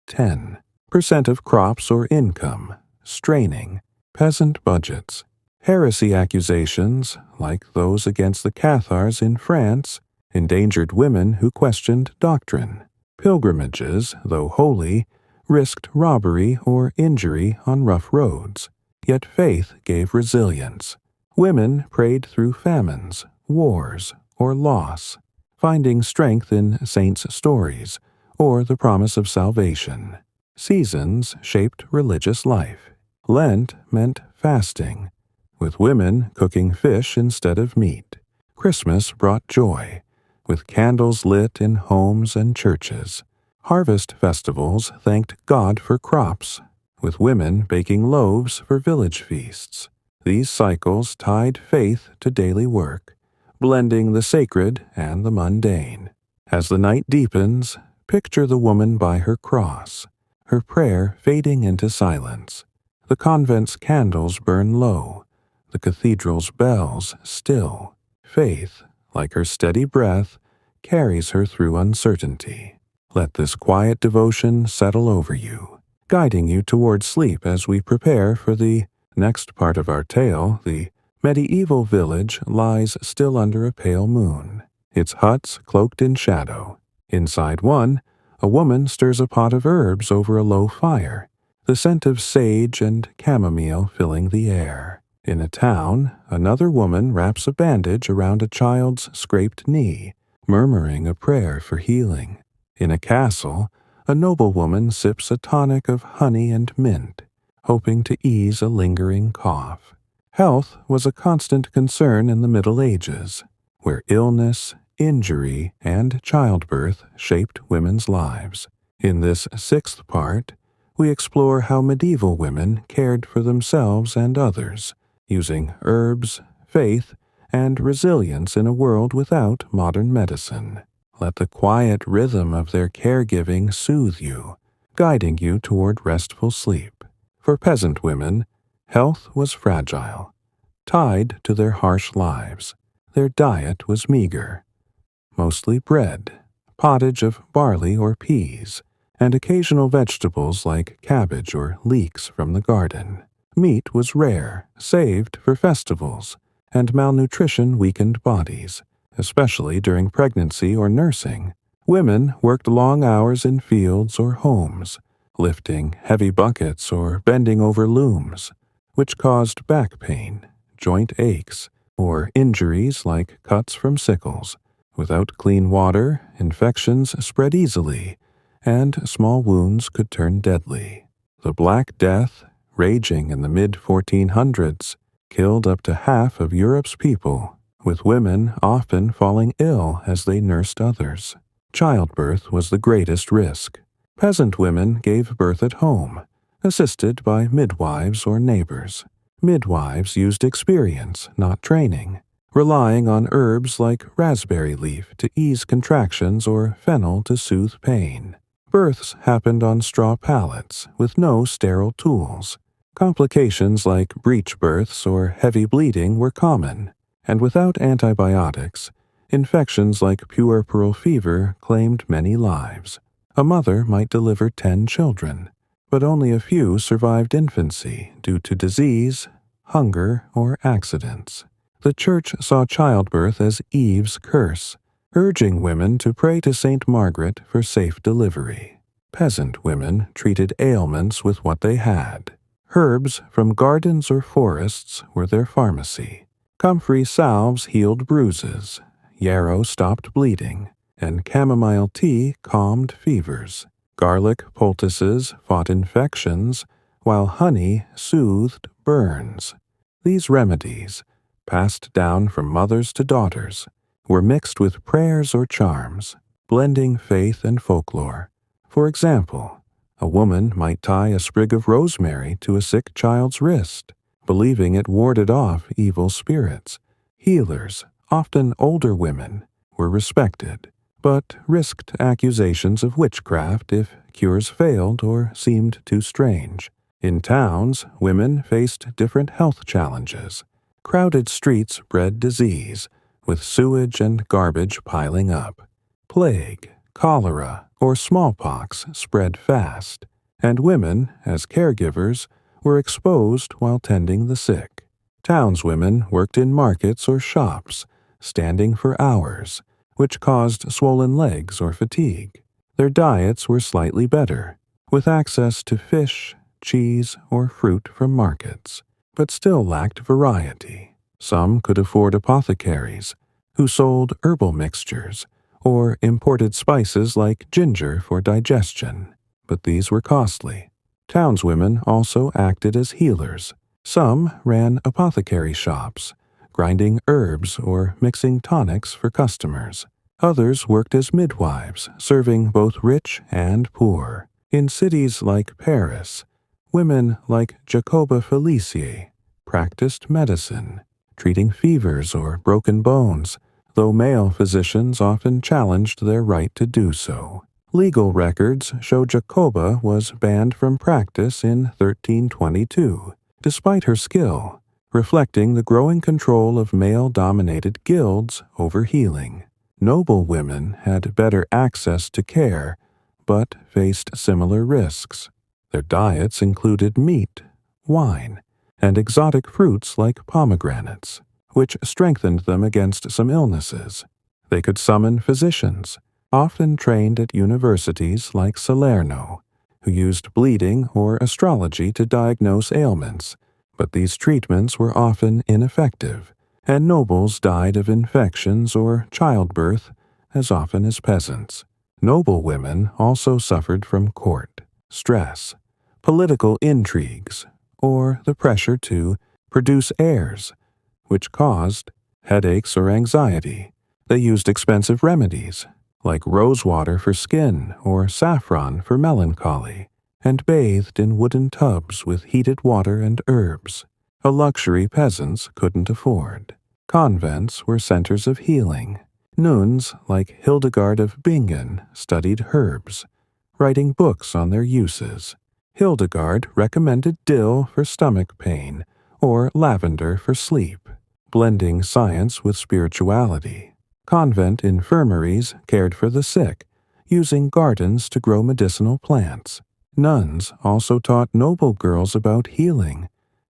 10% of crops or income, straining peasant budgets. Heresy accusations, like those against the Cathars in France, endangered women who questioned doctrine. Pilgrimages, though holy, risked robbery or injury on rough roads. Yet faith gave resilience. Women prayed through famines, wars, or loss, finding strength in saints' stories or the promise of salvation. Seasons shaped religious life. Lent meant fasting, with women cooking fish instead of meat. Christmas brought joy, with candles lit in homes and churches. Harvest festivals thanked God for crops, with women baking loaves for village feasts. These cycles tied faith to daily work, blending the sacred and the mundane. As the night deepens, picture the woman by her cross, her prayer fading into silence. The convent's candles burn low, the cathedral's bells still. Faith, like her steady breath, carries her through uncertainty. Let this quiet devotion settle over you, guiding you toward sleep as we prepare for the next part of our tale. The medieval village lies still under a pale moon, its huts cloaked in shadow. Inside one, a woman stirs a pot of herbs over a low fire, the scent of sage and chamomile filling the air. In a town, another woman wraps a bandage around a child's scraped knee, murmuring a prayer for healing. In a castle, a noblewoman sips a tonic of honey and mint, hoping to ease a lingering cough. Health was a constant concern in the Middle Ages, where illness, injury, and childbirth shaped women's lives. In this sixth part, we explore how medieval women cared for themselves and others, using herbs, faith, and resilience in a world without modern medicine. Let the quiet rhythm of their caregiving soothe you, guiding you toward restful sleep. For peasant women, health was fragile, tied to their harsh lives. Their diet was meager, mostly bread, pottage of barley or peas, and occasional vegetables like cabbage or leeks from the garden. Meat was rare, saved for festivals, and malnutrition weakened bodies, especially during pregnancy or nursing. Women worked long hours in fields or homes, lifting heavy buckets or bending over looms, which caused back pain, joint aches, or injuries like cuts from sickles. Without clean water, infections spread easily, and small wounds could turn deadly. The Black Death, raging in the mid-1400s, killed up to half of Europe's people, with women often falling ill as they nursed others. Childbirth was the greatest risk. Peasant women gave birth at home, assisted by midwives or neighbors. Midwives used experience, not training, relying on herbs like raspberry leaf to ease contractions or fennel to soothe pain. Births happened on straw pallets with no sterile tools. Complications like breech births or heavy bleeding were common, and without antibiotics, infections like puerperal fever claimed many lives. A mother might deliver 10 children, but only a few survived infancy due to disease, hunger, or accidents. The Church saw childbirth as Eve's curse, urging women to pray to Saint Margaret for safe delivery. Peasant women treated ailments with what they had. Herbs from gardens or forests were their pharmacy. Comfrey salves healed bruises, yarrow stopped bleeding, and chamomile tea calmed fevers. Garlic poultices fought infections, while honey soothed burns. These remedies, passed down from mothers to daughters, were mixed with prayers or charms, blending faith and folklore. For example, A woman might tie a sprig of rosemary to a sick child's wrist, believing it warded off evil spirits. Healers, often older women, were respected, but risked accusations of witchcraft if cures failed or seemed too strange. In towns, women faced different health challenges. Crowded streets bred disease, with sewage and garbage piling up. Plague, cholera, or smallpox spread fast, and women, as caregivers, were exposed while tending the sick. Townswomen worked in markets or shops, standing for hours, which caused swollen legs or fatigue. Their diets were slightly better, with access to fish, cheese, or fruit from markets, but still lacked variety. Some could afford apothecaries, who sold herbal mixtures, or imported spices like ginger for digestion, but these were costly. Townswomen also acted as healers. Some ran apothecary shops, grinding herbs or mixing tonics for customers. Others worked as midwives, serving both rich and poor. In cities like Paris, women like Jacoba Felicie practiced medicine, treating fevers or broken bones, though male physicians often challenged their right to do so. Legal records show Jacoba was banned from practice in 1322, despite her skill, reflecting the growing control of male-dominated guilds over healing. Noble women had better access to care, but faced similar risks. Their diets included meat, wine, and exotic fruits like pomegranates, which strengthened them against some illnesses. They could summon physicians, often trained at universities like Salerno, who used bleeding or astrology to diagnose ailments, but these treatments were often ineffective, and nobles died of infections or childbirth as often as peasants. Noble women also suffered from court, stress, political intrigues, or the pressure to produce heirs, which caused headaches or anxiety. They used expensive remedies, like rosewater for skin or saffron for melancholy, and bathed in wooden tubs with heated water and herbs, a luxury peasants couldn't afford. Convents were centers of healing. Nuns like Hildegard of Bingen studied herbs, writing books on their uses. Hildegard recommended dill for stomach pain or lavender for sleep, blending science with spirituality. Convent infirmaries cared for the sick, using gardens to grow medicinal plants. Nuns also taught noble girls about healing,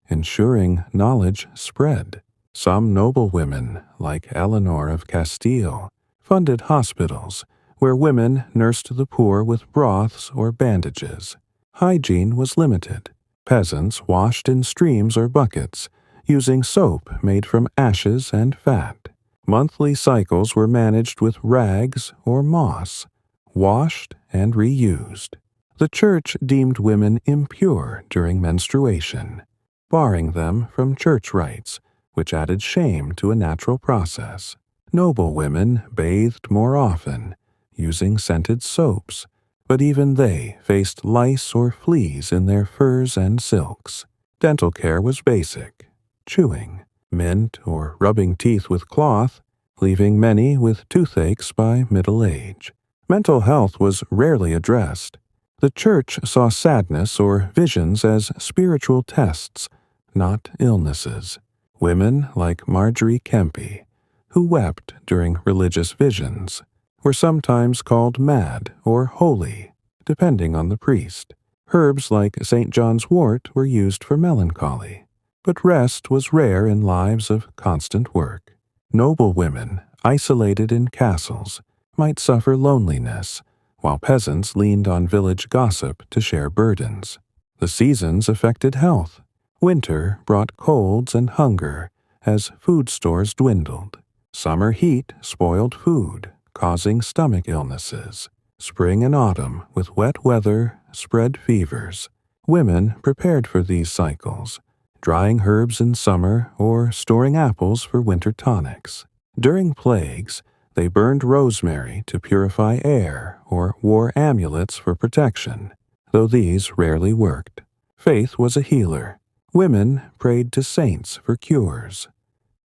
ensuring knowledge spread. Some noble women, like Eleanor of Castile, funded hospitals where women nursed the poor with broths or bandages. Hygiene was limited. Peasants washed in streams or buckets, using soap made from ashes and fat. Monthly cycles were managed with rags or moss, washed and reused. The church deemed women impure during menstruation, barring them from church rites, which added shame to a natural process. Noble women bathed more often, using scented soaps, but even they faced lice or fleas in their furs and silks. Dental care was basic, chewing, mint, or rubbing teeth with cloth, leaving many with toothaches by middle age. Mental health was rarely addressed. The church saw sadness or visions as spiritual tests, not illnesses. Women like Marjorie Kempe, who wept during religious visions, were sometimes called mad or holy, depending on the priest. Herbs like St. John's wort were used for melancholy, but rest was rare in lives of constant work. Noble women, isolated in castles, might suffer loneliness, while peasants leaned on village gossip to share burdens. The seasons affected health. Winter brought colds and hunger as food stores dwindled. Summer heat spoiled food, causing stomach illnesses. Spring and autumn, with wet weather, spread fevers. Women prepared for these cycles, drying herbs in summer or storing apples for winter tonics. During plagues, they burned rosemary to purify air or wore amulets for protection. though these rarely worked. Faith was a healer. Women prayed to saints for cures.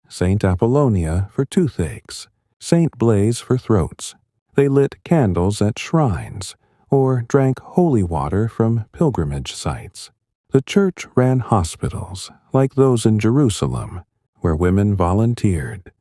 Saint Apollonia for toothaches, Saint Blaise for throats. They lit candles at shrines, or drank holy water from pilgrimage sites. The church ran hospitals, like those in Jerusalem, where women volunteered,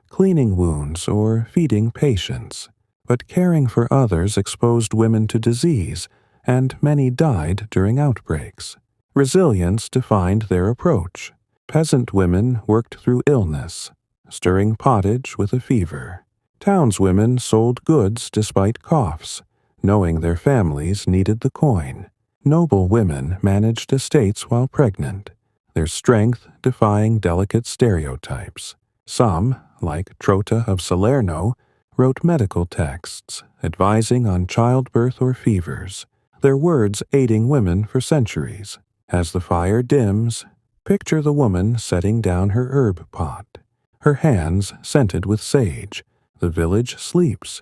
cleaning wounds or feeding patients. But caring for others exposed women to disease, and many died during outbreaks. Resilience defined their approach. Peasant women worked through illness, stirring pottage with a fever. Townswomen sold goods despite coughs, knowing their families needed the coin. Noble women managed estates while pregnant, their strength defying delicate stereotypes. Some, like Trota of Salerno, wrote medical texts, advising on childbirth or fevers, their words aiding women for centuries. As the fire dims, picture the woman setting down her herb pot, her hands scented with sage. The village sleeps,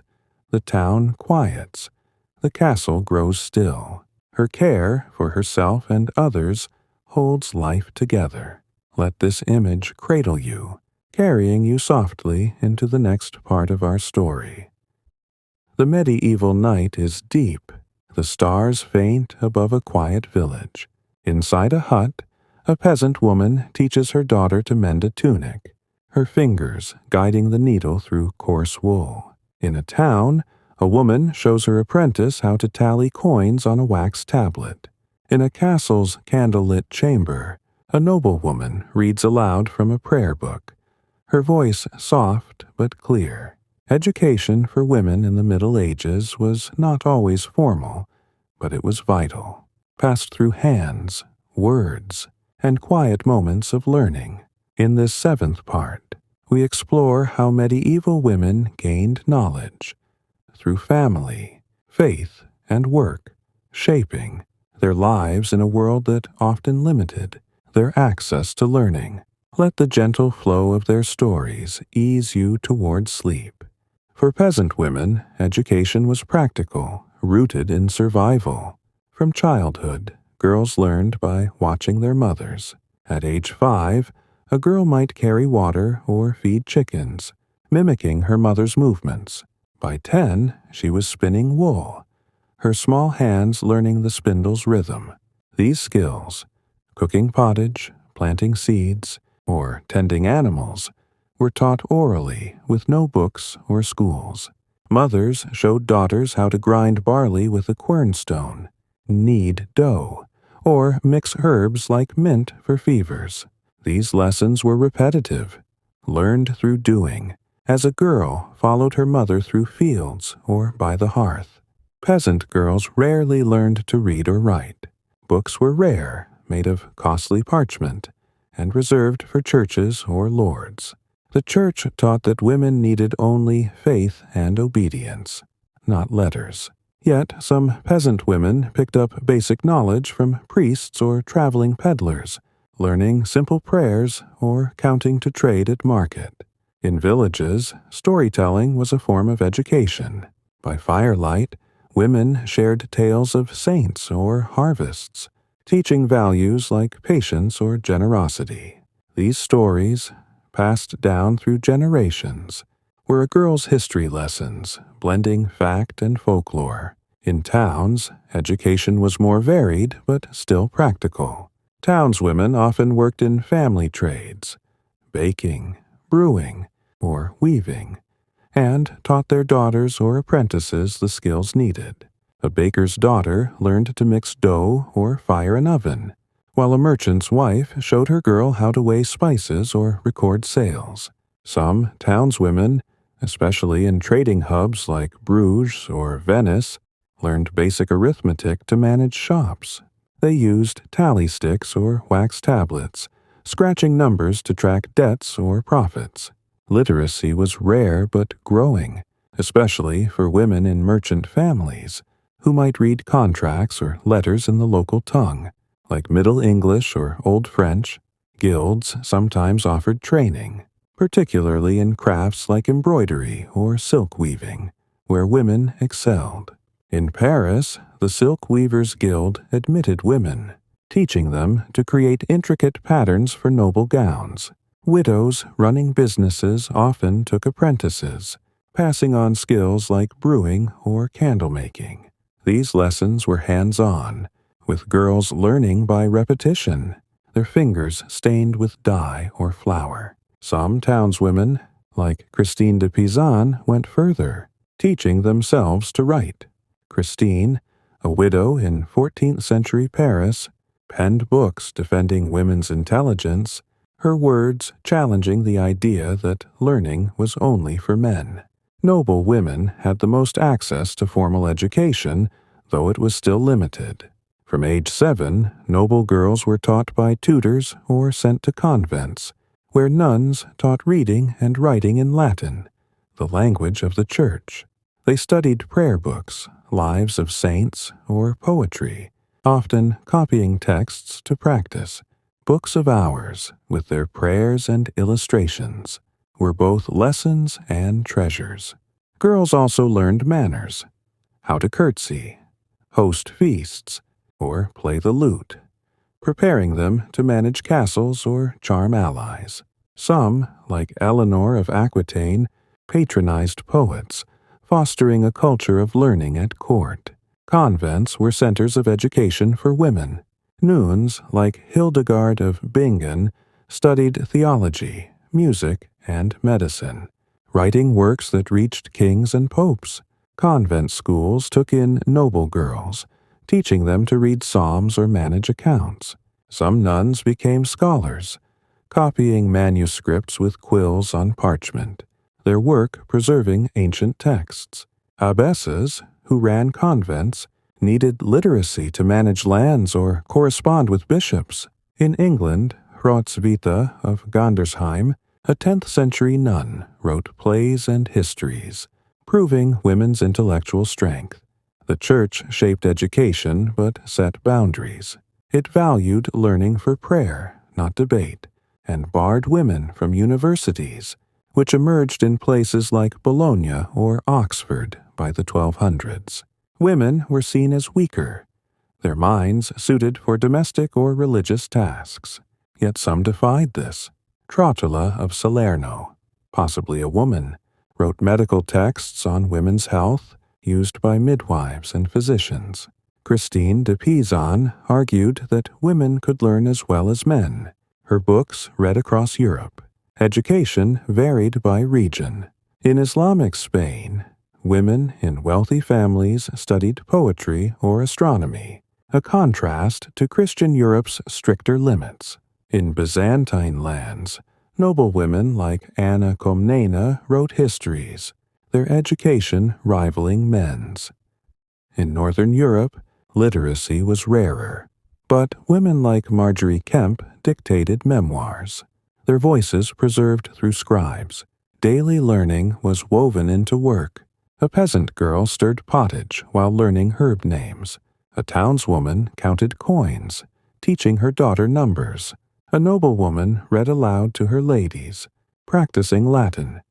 the town quiets, the castle grows still. Her care for herself and others holds life together. Let this image cradle you, carrying you softly into the next part of our story. The medieval night is deep, the stars faint above a quiet village. Inside a hut, a peasant woman teaches her daughter to mend a tunic, her fingers guiding the needle through coarse wool. In a town, a woman shows her apprentice how to tally coins on a wax tablet. In a castle's candlelit chamber, a noblewoman reads aloud from a prayer book, her voice soft but clear. Education for women in the Middle Ages was not always formal, but it was vital, passed through hands, words, and quiet moments of learning. In this seventh part, we explore how medieval women gained knowledge through family, faith, and work, shaping their lives in a world that often limited their access to learning. Let the gentle flow of their stories ease you toward sleep. For peasant women, education was practical, rooted in survival. From childhood, girls learned by watching their mothers. At age 5, a girl might carry water or feed chickens, mimicking her mother's movements. By 10, she was spinning wool, her small hands learning the spindle's rhythm. These skills, cooking pottage, planting seeds, or tending animals, were taught orally with no books or schools. Mothers showed daughters how to grind barley with a quernstone, knead dough, or mix herbs like mint for fevers. These lessons were repetitive, learned through doing, as a girl followed her mother through fields or by the hearth. Peasant girls rarely learned to read or write. Books were rare, made of costly parchment, and reserved for churches or lords. The church taught that women needed only faith and obedience, not letters. Yet some peasant women picked up basic knowledge from priests or traveling peddlers, learning simple prayers or counting to trade at market. In villages, storytelling was a form of education. By firelight, women shared tales of saints or harvests, teaching values like patience or generosity. These stories, passed down through generations, were a girl's history lessons, blending fact and folklore. In towns, education was more varied but still practical. Townswomen often worked in family trades, baking, brewing, or weaving, and taught their daughters or apprentices the skills needed. A baker's daughter learned to mix dough or fire an oven, while a merchant's wife showed her girl how to weigh spices or record sales. Some townswomen, especially in trading hubs like Bruges or Venice, learned basic arithmetic to manage shops. They used tally sticks or wax tablets, scratching numbers to track debts or profits. Literacy was rare but growing, especially for women in merchant families, who might read contracts or letters in the local tongue. Like Middle English or Old French, guilds sometimes offered training, particularly in crafts like embroidery or silk weaving, where women excelled. In Paris, the Silk Weavers' Guild admitted women, teaching them to create intricate patterns for noble gowns. Widows running businesses often took apprentices, passing on skills like brewing or candle making. These lessons were hands-on, with girls learning by repetition, their fingers stained with dye or flour. Some townswomen, like Christine de Pizan, went further, teaching themselves to write. Christine, a widow in 14th century Paris, penned books defending women's intelligence, her words challenging the idea that learning was only for men. Noble women had the most access to formal education, though it was still limited. From age 7, noble girls were taught by tutors or sent to convents, where nuns taught reading and writing in Latin, the language of the Church. They studied prayer books, lives of saints, or poetry, often copying texts to practice. Books of Hours, with their prayers and illustrations, were both lessons and treasures. Girls also learned manners, how to curtsy, host feasts, or play the lute, preparing them to manage castles or charm allies. Some, like Eleanor of Aquitaine, patronized poets, fostering a culture of learning at court. Convents were centers of education for women. Nuns, like Hildegard of Bingen, studied theology, music, and medicine, writing works that reached kings and popes. Convent schools took in noble girls, teaching them to read psalms or manage accounts. Some nuns became scholars, copying manuscripts with quills on parchment, their work preserving ancient texts. Abbesses, who ran convents, needed literacy to manage lands or correspond with bishops. In England, Hrotsvita of Gandersheim, a 10th century nun, wrote plays and histories, proving women's intellectual strength. The Church shaped education but set boundaries. It valued learning for prayer, not debate, and barred women from universities, which emerged in places like Bologna or Oxford by the 1200s. Women were seen as weaker, their minds suited for domestic or religious tasks. Yet some defied this. Trotula of Salerno, possibly a woman, wrote medical texts on women's health used by midwives and physicians. Christine de Pizan argued that women could learn as well as men. Her books read across Europe. Education varied by region. In Islamic Spain, women in wealthy families studied poetry or astronomy, a contrast to Christian Europe's stricter limits. In Byzantine lands, noble women like Anna Komnena wrote histories, their education rivaling men's. In Northern Europe, literacy was rarer, but women like Marjorie Kemp dictated memoirs, their voices preserved through scribes. Daily learning was woven into work. A peasant girl stirred pottage while learning herb names. A townswoman counted coins, teaching her daughter numbers. A noblewoman read aloud to her ladies, practicing Latin.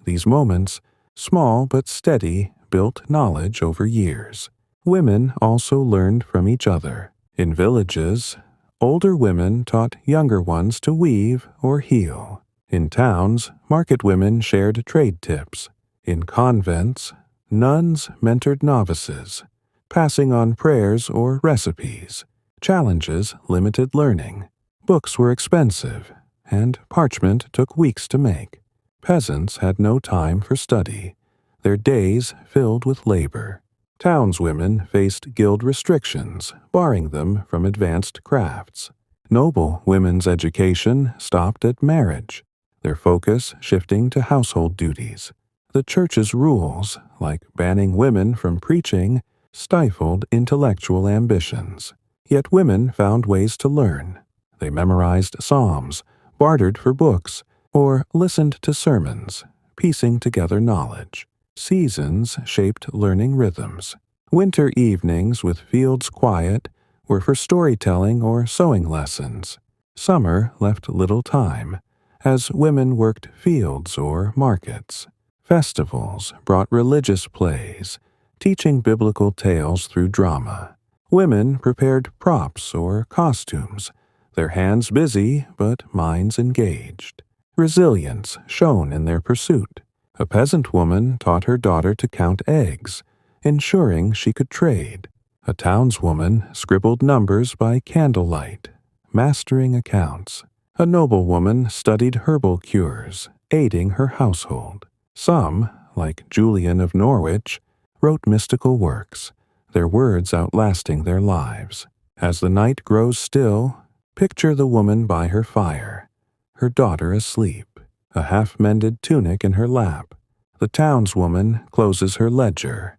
These moments, small but steady, built knowledge over years. Women also learned from each other. In villages, older women taught younger ones to weave or heal. In towns, market women shared trade tips. In convents, nuns mentored novices, passing on prayers or recipes. Challenges limited learning. Books were expensive, and parchment took weeks to make. Peasants had no time for study, their days filled with labor. Townswomen faced guild restrictions, barring them from advanced crafts. Noble women's education stopped at marriage, their focus shifting to household duties. The Church's rules, like banning women from preaching, stifled intellectual ambitions. Yet women found ways to learn. They memorized psalms, bartered for books, or listened to sermons, piecing together knowledge. Seasons shaped learning rhythms. Winter evenings with fields quiet were for storytelling or sewing lessons. Summer left little time, as women worked fields or markets. Festivals brought religious plays, teaching biblical tales through drama. Women prepared props or costumes, their hands busy but minds engaged. Resilience shone in their pursuit. A peasant woman taught her daughter to count eggs, ensuring she could trade. A townswoman scribbled numbers by candlelight, mastering accounts. A noblewoman studied herbal cures, aiding her household. Some, like Julian of Norwich, wrote mystical works, their words outlasting their lives. As the night grows still, picture the woman by her fire, her daughter asleep, a half-mended tunic in her lap. The townswoman closes her ledger.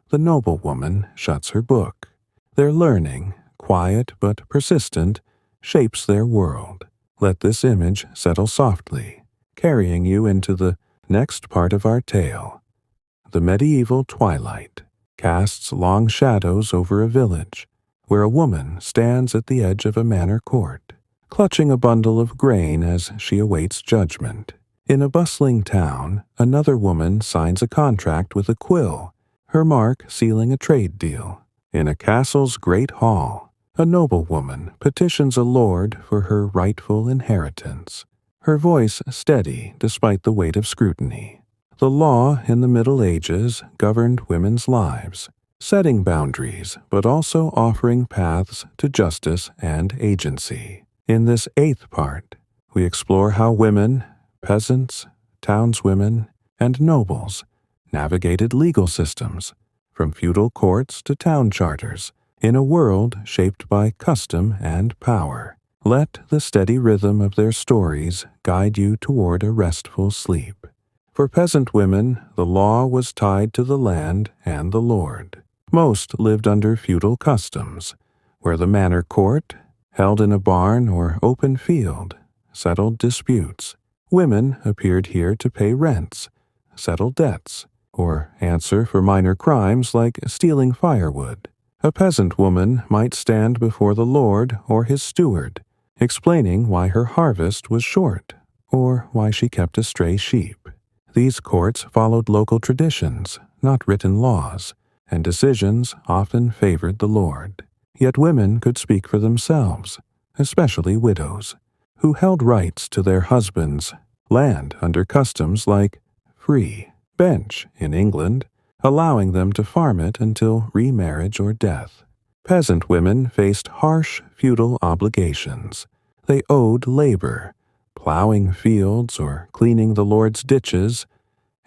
The noblewoman shuts her book. Their learning, quiet but persistent, shapes their world. Let this image settle softly, carrying you into the next part of our tale. The medieval twilight casts long shadows over a village, where a woman stands at the edge of a manor court, clutching a bundle of grain as she awaits judgment. In a bustling town, another woman signs a contract with a quill, her mark sealing a trade deal. In a castle's great hall, a noblewoman petitions a lord for her rightful inheritance, her voice steady despite the weight of scrutiny. The law in the Middle Ages governed women's lives, setting boundaries but also offering paths to justice and agency. In this 8th part, we explore how women, peasants, townswomen, and nobles navigated legal systems, from feudal courts to town charters, in a world shaped by custom and power. Let the steady rhythm of their stories guide you toward a restful sleep. For peasant women, the law was tied to the land and the lord. Most lived under feudal customs, where the manor court, held in a barn or open field, settled disputes. Women appeared here to pay rents, settle debts, or answer for minor crimes like stealing firewood. A peasant woman might stand before the lord or his steward, explaining why her harvest was short, or why she kept a stray sheep. These courts followed local traditions, not written laws, and decisions often favored the lord. Yet women could speak for themselves, especially widows, who held rights to their husbands, land under customs like free bench in England, allowing them to farm it until remarriage or death. Peasant women faced harsh feudal obligations. They owed labor, plowing fields or cleaning the lord's ditches,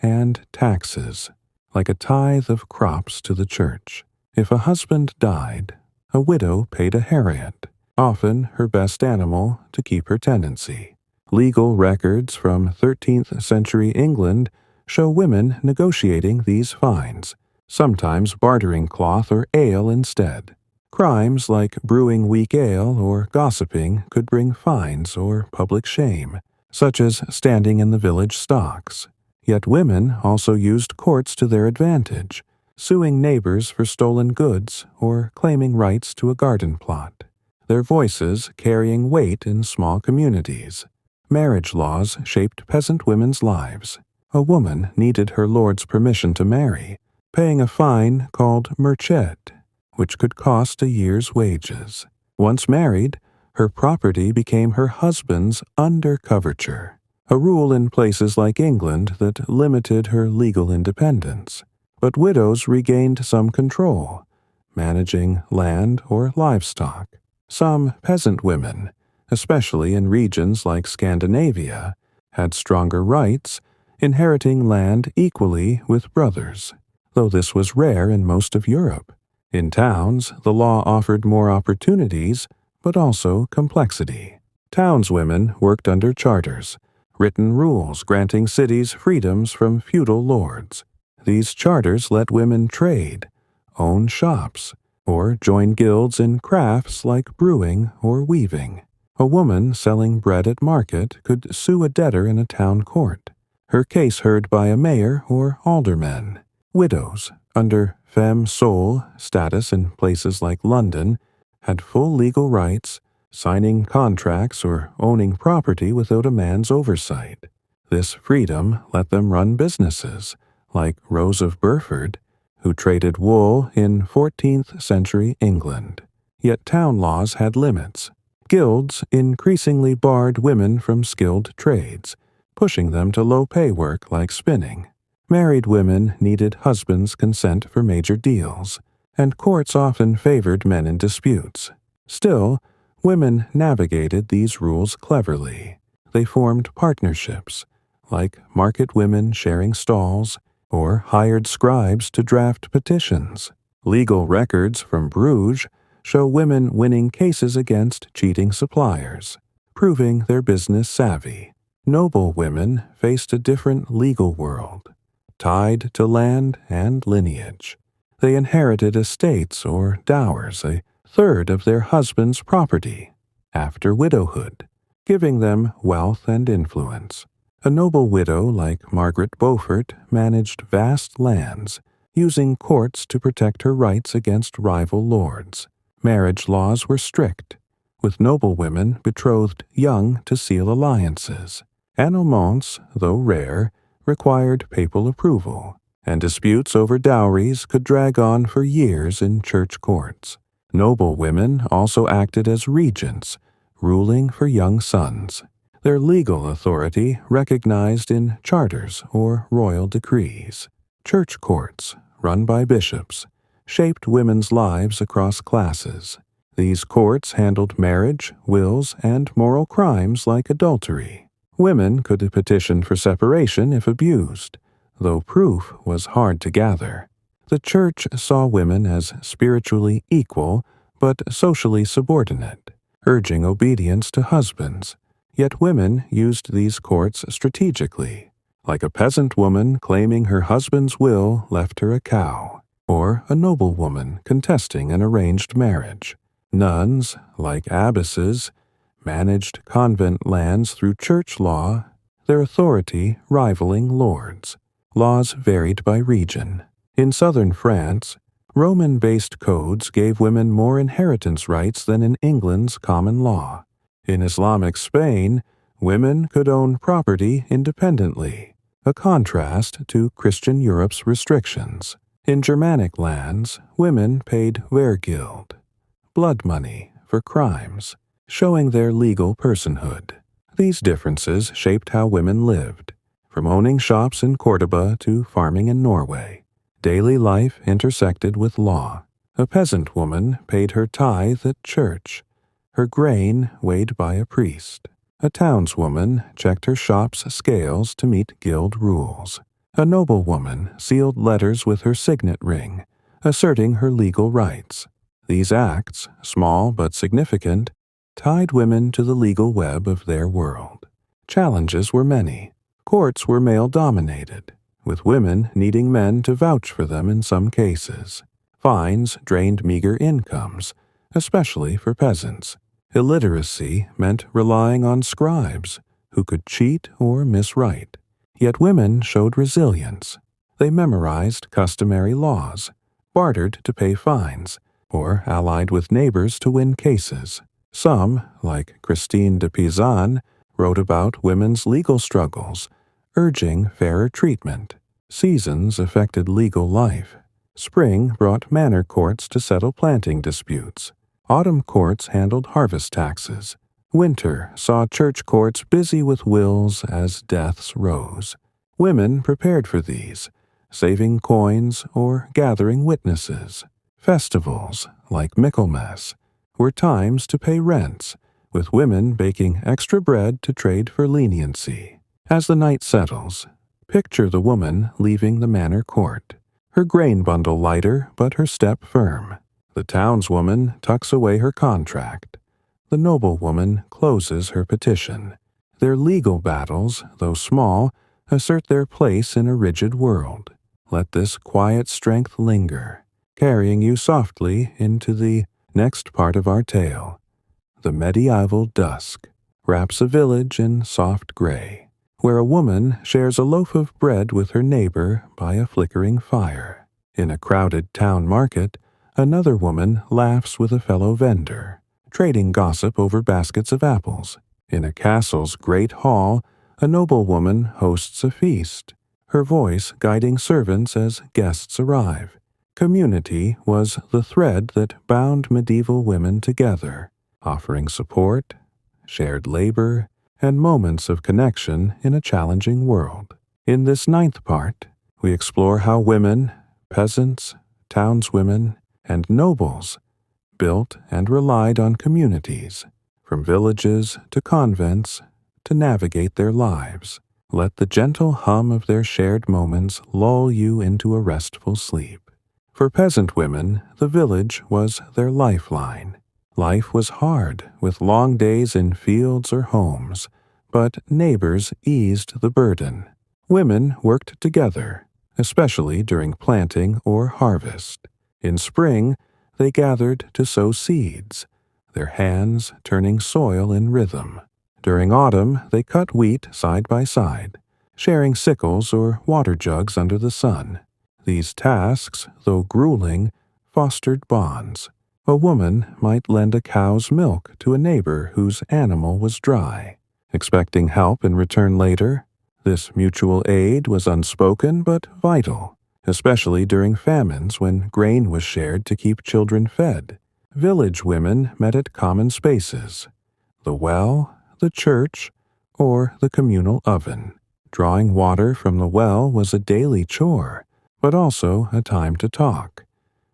and taxes, like a tithe of crops to the church. If a husband died, a widow paid a harriet, often her best animal, to keep her tenancy. Legal records from 13th century England show women negotiating these fines, sometimes bartering cloth or ale instead. Crimes like brewing weak ale or gossiping could bring fines or public shame, such as standing in the village stocks. Yet women also used courts to their advantage, suing neighbors for stolen goods or claiming rights to a garden plot, their voices carrying weight in small communities. Marriage laws shaped peasant women's lives. A woman needed her lord's permission to marry, paying a fine called merched, which could cost a year's wages. Once married, her property became her husband's undercoverture, a rule in places like England that limited her legal independence. But widows regained some control, managing land or livestock. Some peasant women, especially in regions like Scandinavia, had stronger rights, inheriting land equally with brothers, though this was rare in most of Europe. In towns, the law offered more opportunities, but also complexity. Townswomen worked under charters, written rules granting cities freedoms from feudal lords. These charters let women trade, own shops, or join guilds in crafts like brewing or weaving. A woman selling bread at market could sue a debtor in a town court, her case heard by a mayor or alderman. Widows, under femme sole status in places like London, had full legal rights, signing contracts or owning property without a man's oversight. This freedom let them run businesses, like Rose of Burford, who traded wool in 14th century England. Yet town laws had limits. Guilds increasingly barred women from skilled trades, pushing them to low-pay work like spinning. Married women needed husbands' consent for major deals, and courts often favored men in disputes. Still, women navigated these rules cleverly. They formed partnerships, like market women sharing stalls, or hired scribes to draft petitions. Legal records from Bruges show women winning cases against cheating suppliers, proving their business savvy. Noble women faced a different legal world, tied to land and lineage. They inherited estates or dowers, a third of their husband's property, after widowhood, giving them wealth and influence. A noble widow like Margaret Beaufort managed vast lands, using courts to protect her rights against rival lords. Marriage laws were strict, with noble women betrothed young to seal alliances. Annulments, though rare, required papal approval, and disputes over dowries could drag on for years in church courts. Noble women also acted as regents, ruling for young sons, their legal authority recognized in charters or royal decrees. Church courts, run by bishops, shaped women's lives across classes. These courts handled marriage, wills, and moral crimes like adultery. Women could petition for separation if abused, though proof was hard to gather. The Church saw women as spiritually equal but socially subordinate, urging obedience to husbands. Yet women used these courts strategically, like a peasant woman claiming her husband's will left her a cow, or a noble woman contesting an arranged marriage. Nuns, like abbesses, managed convent lands through church law, their authority rivaling lords. Laws varied by region. In southern France, Roman-based codes gave women more inheritance rights than in England's common law. In Islamic Spain, women could own property independently, a contrast to Christian Europe's restrictions. In Germanic lands, women paid wehrgeld, blood money, for crimes, showing their legal personhood. These differences shaped how women lived, from owning shops in Cordoba to farming in Norway. Daily life intersected with law. A peasant woman paid her tithe at church, her grain weighed by a priest. A townswoman checked her shop's scales to meet guild rules. A noblewoman sealed letters with her signet ring, asserting her legal rights. These acts, small but significant, tied women to the legal web of their world. Challenges were many. Courts were male-dominated, with women needing men to vouch for them in some cases. Fines drained meager incomes, especially for peasants. Illiteracy meant relying on scribes, who could cheat or miswrite. Yet women showed resilience. They memorized customary laws, bartered to pay fines, or allied with neighbors to win cases. Some, like Christine de Pizan, wrote about women's legal struggles, urging fairer treatment. Seasons affected legal life. Spring brought manor courts to settle planting disputes. Autumn courts handled harvest taxes. Winter saw church courts busy with wills as deaths rose. Women prepared for these, saving coins or gathering witnesses. Festivals, like Michaelmas, were times to pay rents, with women baking extra bread to trade for leniency. As the night settles, picture the woman leaving the manor court, her grain bundle lighter but her step firm. The townswoman tucks away her contract. The noblewoman closes her petition. Their legal battles, though small, assert their place in a rigid world. Let this quiet strength linger, carrying you softly into the next part of our tale. The medieval dusk wraps a village in soft gray, where a woman shares a loaf of bread with her neighbor by a flickering fire. In a crowded town market, another woman laughs with a fellow vendor, trading gossip over baskets of apples. In a castle's great hall, a noblewoman hosts a feast, her voice guiding servants as guests arrive. Community was the thread that bound medieval women together, offering support, shared labor, and moments of connection in a challenging world. In this ninth part, we explore how women, peasants, townswomen, and nobles built and relied on communities, from villages to convents, to navigate their lives. Let the gentle hum of their shared moments lull you into a restful sleep. For peasant women, the village was their lifeline. Life was hard, with long days in fields or homes, but neighbors eased the burden. Women worked together, especially during planting or harvest. In spring, they gathered to sow seeds, their hands turning soil in rhythm. During autumn, they cut wheat side by side, sharing sickles or water jugs under the sun. These tasks, though grueling, fostered bonds. A woman might lend a cow's milk to a neighbor whose animal was dry, expecting help in return later. This mutual aid was unspoken but vital, especially during famines when grain was shared to keep children fed. Village women met at common spaces, the well, the church, or the communal oven. Drawing water from the well was a daily chore, but also a time to talk,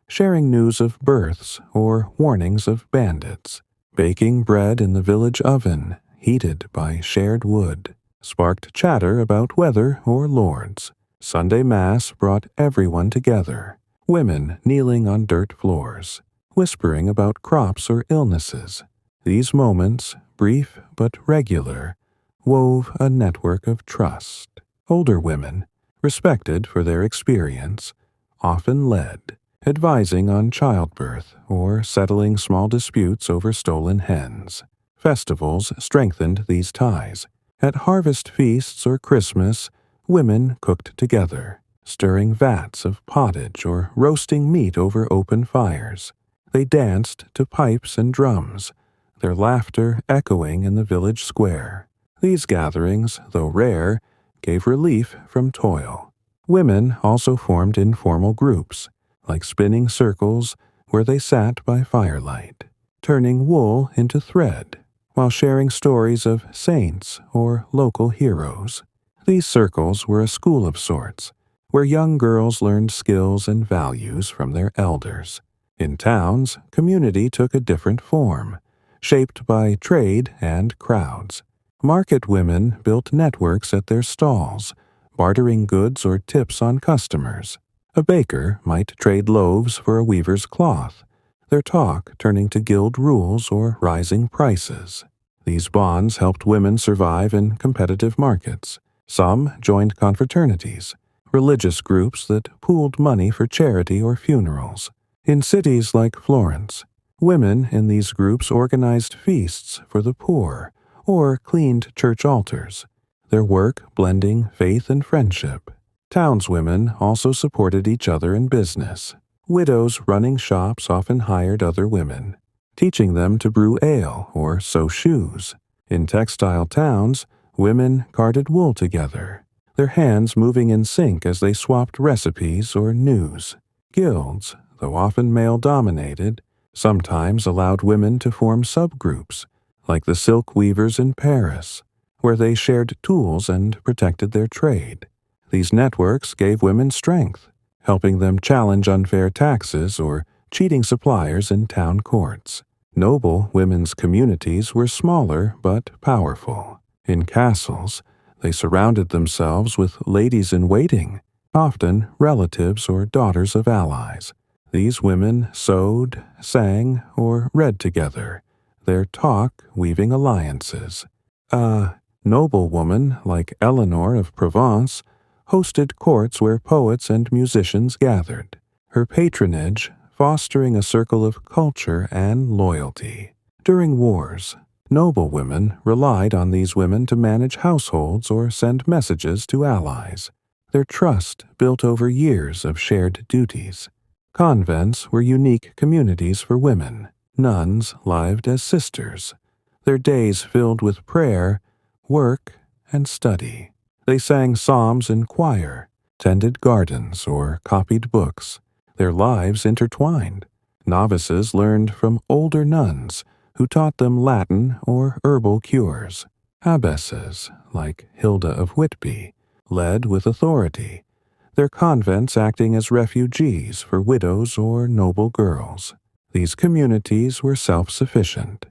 sharing news of births or warnings of bandits. Baking bread in the village oven, heated by shared wood, sparked chatter about weather or lords. Sunday Mass brought everyone together, women kneeling on dirt floors, whispering about crops or illnesses. These moments, brief but regular, wove a network of trust. Older women, respected for their experience, often led, advising on childbirth or settling small disputes over stolen hens. Festivals strengthened these ties. At harvest feasts or Christmas, women cooked together, stirring vats of pottage or roasting meat over open fires. They danced to pipes and drums, their laughter echoing in the village square. These gatherings, though rare, gave relief from toil. Women also formed informal groups, like spinning circles where they sat by firelight, turning wool into thread, while sharing stories of saints or local heroes. These circles were a school of sorts, where young girls learned skills and values from their elders. In towns, community took a different form, shaped by trade and crowds. Market women built networks at their stalls, bartering goods or tips on customers. A baker might trade loaves for a weaver's cloth, their talk turning to guild rules or rising prices. These bonds helped women survive in competitive markets. Some joined confraternities, religious groups that pooled money for charity or funerals. In cities like Florence, women in these groups organized feasts for the poor or cleaned church altars, their work blending faith and friendship. Townswomen also supported each other in business. Widows running shops often hired other women, teaching them to brew ale or sew shoes. In textile towns, women carded wool together, their hands moving in sync as they swapped recipes or news. Guilds, though often male-dominated, sometimes allowed women to form subgroups, like the silk weavers in Paris, where they shared tools and protected their trade. These networks gave women strength, helping them challenge unfair taxes or cheating suppliers in town courts. Noble women's communities were smaller but powerful. In castles, they surrounded themselves with ladies-in-waiting, often relatives or daughters of allies. These women sewed, sang, or read together, their talk weaving alliances. A noblewoman like Eleanor of Provence hosted courts where poets and musicians gathered, her patronage fostering a circle of culture and loyalty. During wars, noblewomen relied on these women to manage households or send messages to allies, their trust built over years of shared duties. Convents were unique communities for women. Nuns lived as sisters, their days filled with prayer, work, and study. They sang psalms in choir, tended gardens, or copied books, their lives intertwined. Novices learned from older nuns who taught them Latin or herbal cures. Abbesses, like Hilda of Whitby, led with authority, their convents acting as refugees for widows or noble girls. These communities were self-sufficient,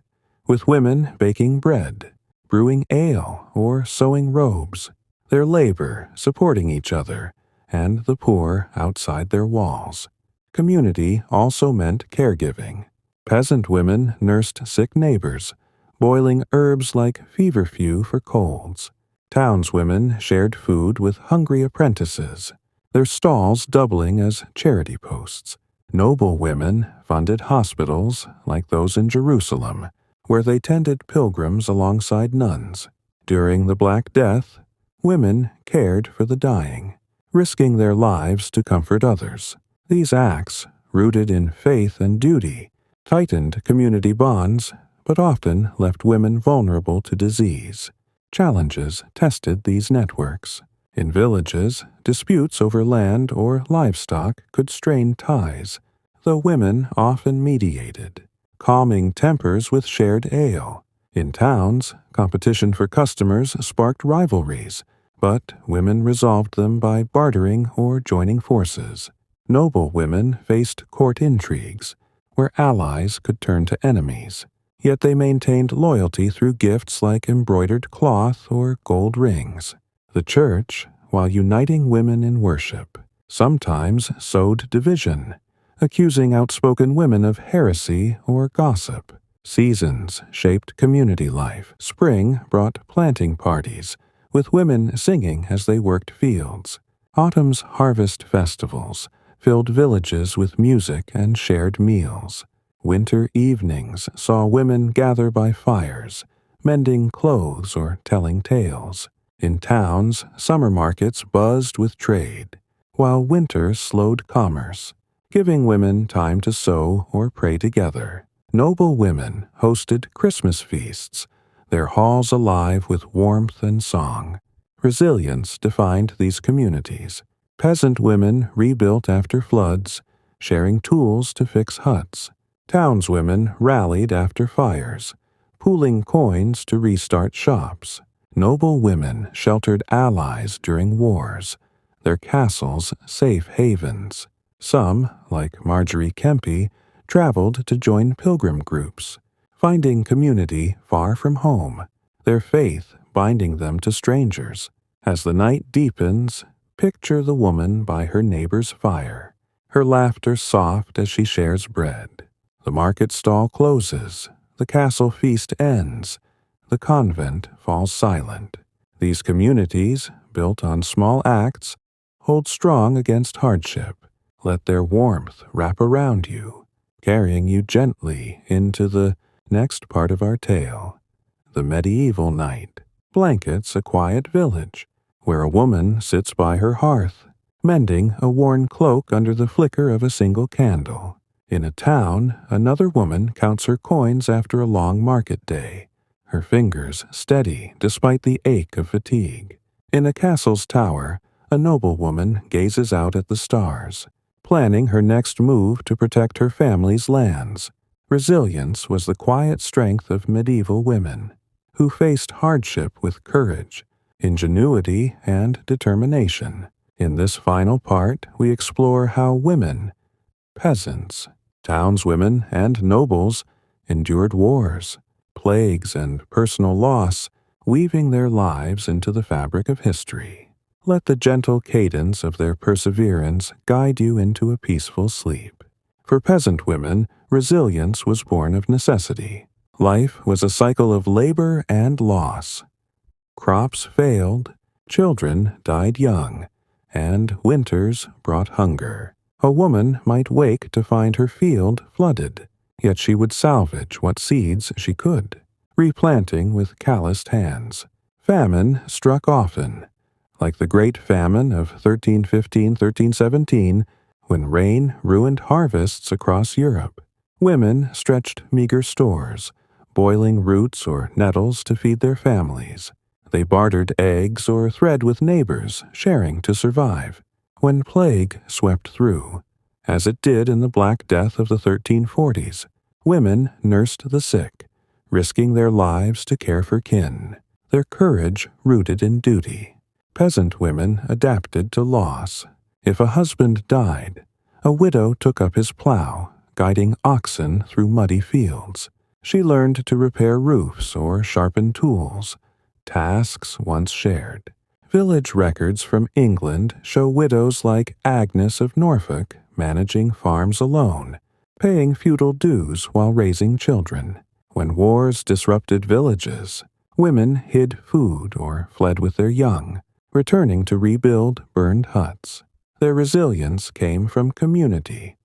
with women baking bread, brewing ale, or sewing robes, their labor supporting each other, and the poor outside their walls. Community also meant caregiving. Peasant women nursed sick neighbors, boiling herbs like feverfew for colds. Townswomen shared food with hungry apprentices, their stalls doubling as charity posts. Noble women funded hospitals like those in Jerusalem, where they tended pilgrims alongside nuns. During the Black Death, women cared for the dying, risking their lives to comfort others. These acts, rooted in faith and duty, tightened community bonds, but often left women vulnerable to disease. Challenges tested these networks. In villages, disputes over land or livestock could strain ties, though women often mediated, calming tempers with shared ale. In towns, competition for customers sparked rivalries, but women resolved them by bartering or joining forces. Noble women faced court intrigues, where allies could turn to enemies, yet they maintained loyalty through gifts like embroidered cloth or gold rings. The church, while uniting women in worship, sometimes sowed division, accusing outspoken women of heresy or gossip. Seasons shaped community life. Spring brought planting parties, with women singing as they worked fields. Autumn's harvest festivals filled villages with music and shared meals. Winter evenings saw women gather by fires, mending clothes or telling tales. In towns, summer markets buzzed with trade, while winter slowed commerce, giving women time to sew or pray together. Noble women hosted Christmas feasts, their halls alive with warmth and song. Resilience defined these communities. Peasant women rebuilt after floods, sharing tools to fix huts. Townswomen rallied after fires, pooling coins to restart shops. Noble women sheltered allies during wars, their castles safe havens. Some, like Marjorie Kempe, traveled to join pilgrim groups, finding community far from home, their faith binding them to strangers. As the night deepens, picture the woman by her neighbor's fire, her laughter soft as she shares bread. The market stall closes, the castle feast ends, the convent falls silent. These communities, built on small acts, hold strong against hardship. Let their warmth wrap around you, carrying you gently into the next part of our tale, the medieval night. Blankets a quiet village, where a woman sits by her hearth, mending a worn cloak under the flicker of a single candle. In a town, another woman counts her coins after a long market day, her fingers steady despite the ache of fatigue. In a castle's tower, a noble woman gazes out at the stars, planning her next move to protect her family's lands. Resilience was the quiet strength of medieval women, who faced hardship with courage, ingenuity, and determination. In this final part, we explore how women, peasants, townswomen, and nobles endured wars, plagues, and personal loss, weaving their lives into the fabric of history. Let the gentle cadence of their perseverance guide you into a peaceful sleep. For peasant women, resilience was born of necessity. Life was a cycle of labor and loss. Crops failed, children died young, and winters brought hunger. A woman might wake to find her field flooded, yet she would salvage what seeds she could, replanting with calloused hands. Famine struck often, like the Great Famine of 1315–1317, when rain ruined harvests across Europe. Women stretched meager stores, boiling roots or nettles to feed their families. They bartered eggs or thread with neighbors, sharing to survive. When plague swept through, As it did in the Black Death of the 1340s, women nursed the sick, risking their lives to care for kin, their courage rooted in duty. Peasant women adapted to loss. If a husband died, a widow took up his plow, guiding oxen through muddy fields. She learned to repair roofs or sharpen tools, tasks once shared. Village records from England show widows like Agnes of Norfolk managing farms alone, paying feudal dues while raising children. When wars disrupted villages, women hid food or fled with their young, returning to rebuild burned huts. Their resilience came from community.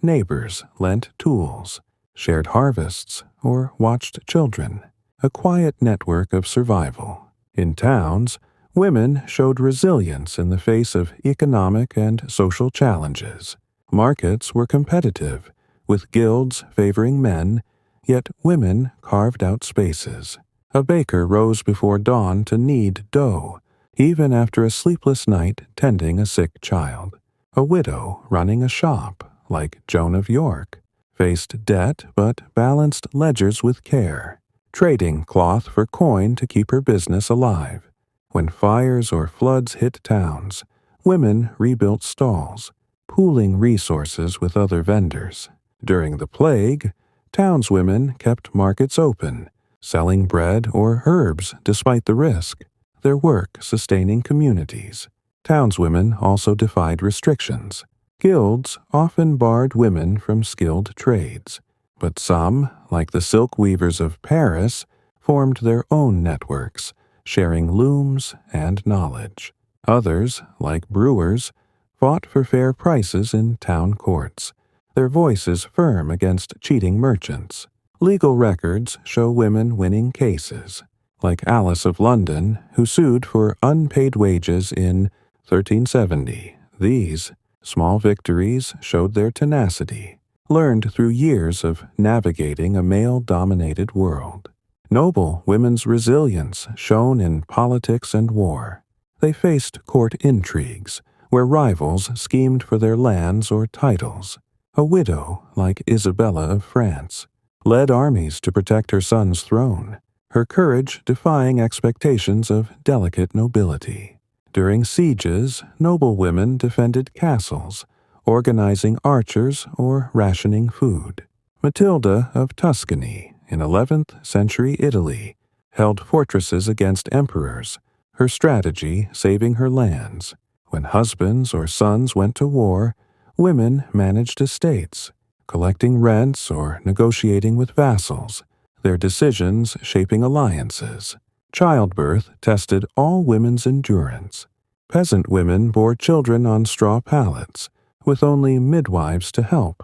Neighbors lent tools, shared harvests, or watched children, a quiet network of survival. In towns, women showed resilience in the face of economic and social challenges. Markets were competitive, with guilds favoring men, yet women carved out spaces. A baker rose before dawn to knead dough, even after a sleepless night tending a sick child. A widow running a shop, like Joan of York, faced debt but balanced ledgers with care, trading cloth for coin to keep her business alive. When fires or floods hit towns, women rebuilt stalls, pooling resources with other vendors. During the plague, townswomen kept markets open, selling bread or herbs despite the risk, their work sustaining communities. Townswomen also defied restrictions. Guilds often barred women from skilled trades, but some, like the silk weavers of Paris, formed their own networks, sharing looms and knowledge. Others, like brewers, fought for fair prices in town courts, their voices firm against cheating merchants. Legal records show women winning cases, like Alice of London, who sued for unpaid wages in 1370. These small victories showed their tenacity, learned through years of navigating a male-dominated world. Noble women's resilience shone in politics and war. They faced court intrigues, where rivals schemed for their lands or titles. A widow, like Isabella of France, led armies to protect her son's throne, her courage defying expectations of delicate nobility. During sieges, noble women defended castles, organizing archers or rationing food. Matilda of Tuscany, in 11th century Italy, held fortresses against emperors, her strategy saving her lands. When husbands or sons went to war, women managed estates, collecting rents or negotiating with vassals, their decisions shaping alliances. Childbirth tested all women's endurance. Peasant women bore children on straw pallets, with only midwives to help,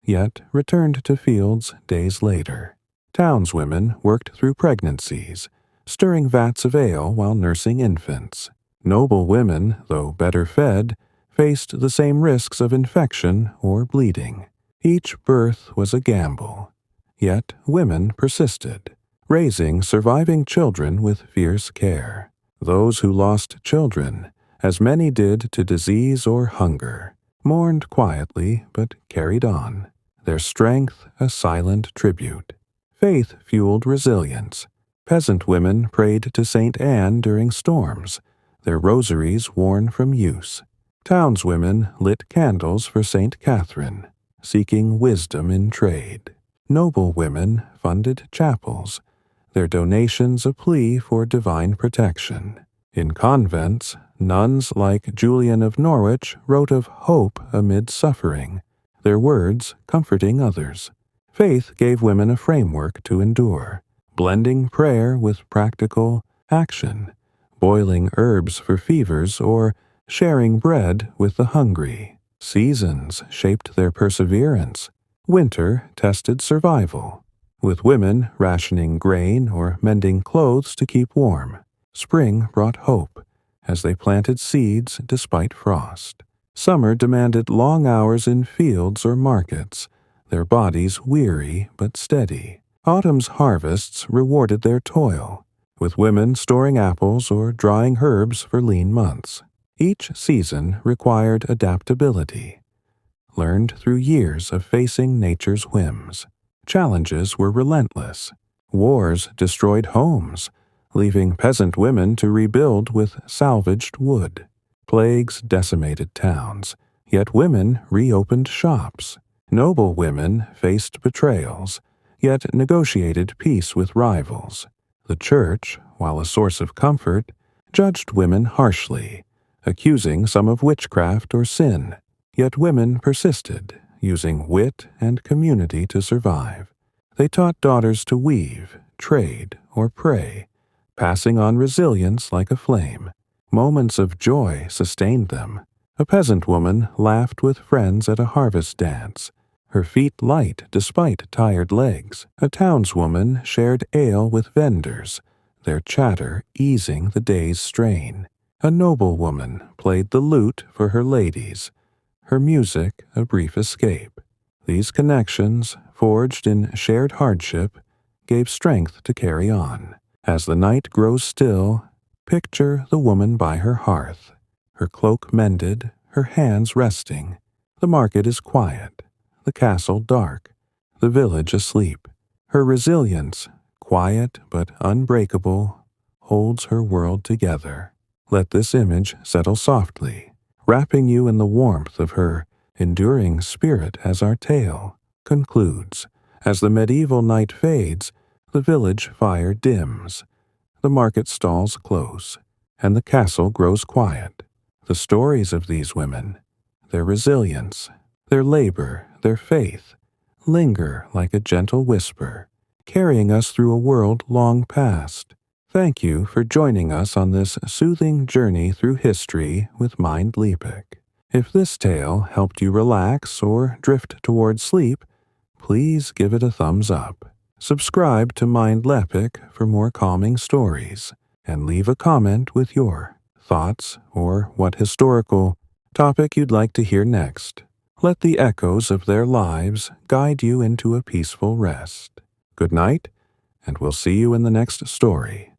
yet returned to fields days later. Townswomen worked through pregnancies, stirring vats of ale while nursing infants. Noble women, though better fed, faced the same risks of infection or bleeding. Each birth was a gamble, yet women persisted, raising surviving children with fierce care. Those who lost children, as many did to disease or hunger, mourned quietly but carried on, their strength a silent tribute. Faith fueled resilience. Peasant women prayed to St. Anne during storms, their rosaries worn from use. Townswomen lit candles for St. Catherine, seeking wisdom in trade. Noble women funded chapels, their donations a plea for divine protection. In convents, nuns like Julian of Norwich wrote of hope amid suffering, their words comforting others. Faith gave women a framework to endure, blending prayer with practical action, boiling herbs for fevers or sharing bread with the hungry. Seasons shaped their perseverance. Winter tested survival, with women rationing grain or mending clothes to keep warm. Spring brought hope, as they planted seeds despite frost. Summer demanded long hours in fields or markets, their bodies weary but steady. Autumn's harvests rewarded their toil, with women storing apples or drying herbs for lean months. Each season required adaptability. learned through years of facing nature's whims. Challenges were relentless. Wars destroyed homes, leaving peasant women to rebuild with salvaged wood. Plagues decimated towns, yet women reopened shops. Noble women faced betrayals, yet negotiated peace with rivals. The church, while a source of comfort, judged women harshly, accusing some of witchcraft or sin. Yet women persisted, using wit and community to survive. They taught daughters to weave, trade, or pray, passing on resilience like a flame. Moments of joy sustained them. A peasant woman laughed with friends at a harvest dance, her feet light despite tired legs. A townswoman shared ale with vendors, their chatter easing the day's strain. A noblewoman played the lute for her ladies, her music a brief escape. These connections, forged in shared hardship, gave strength to carry on. As the night grows still, picture the woman by her hearth, her cloak mended, her hands resting. The market is quiet, the castle dark, the village asleep. Her resilience, quiet but unbreakable, holds her world together. Let this image settle softly, wrapping you in the warmth of her enduring spirit as our tale concludes. As the medieval night fades, the village fire dims, the market stalls close, and the castle grows quiet. The stories of these women, their resilience, their labor, their faith, linger like a gentle whisper, carrying us through a world long past. Thank you for joining us on this soothing journey through history with Mindleapic. If this tale helped you relax or drift towards sleep, please give it a thumbs up. Subscribe to Mindleapic for more calming stories, and leave a comment with your thoughts or what historical topic you'd like to hear next. Let the echoes of their lives guide you into a peaceful rest. Good night, and we'll see you in the next story.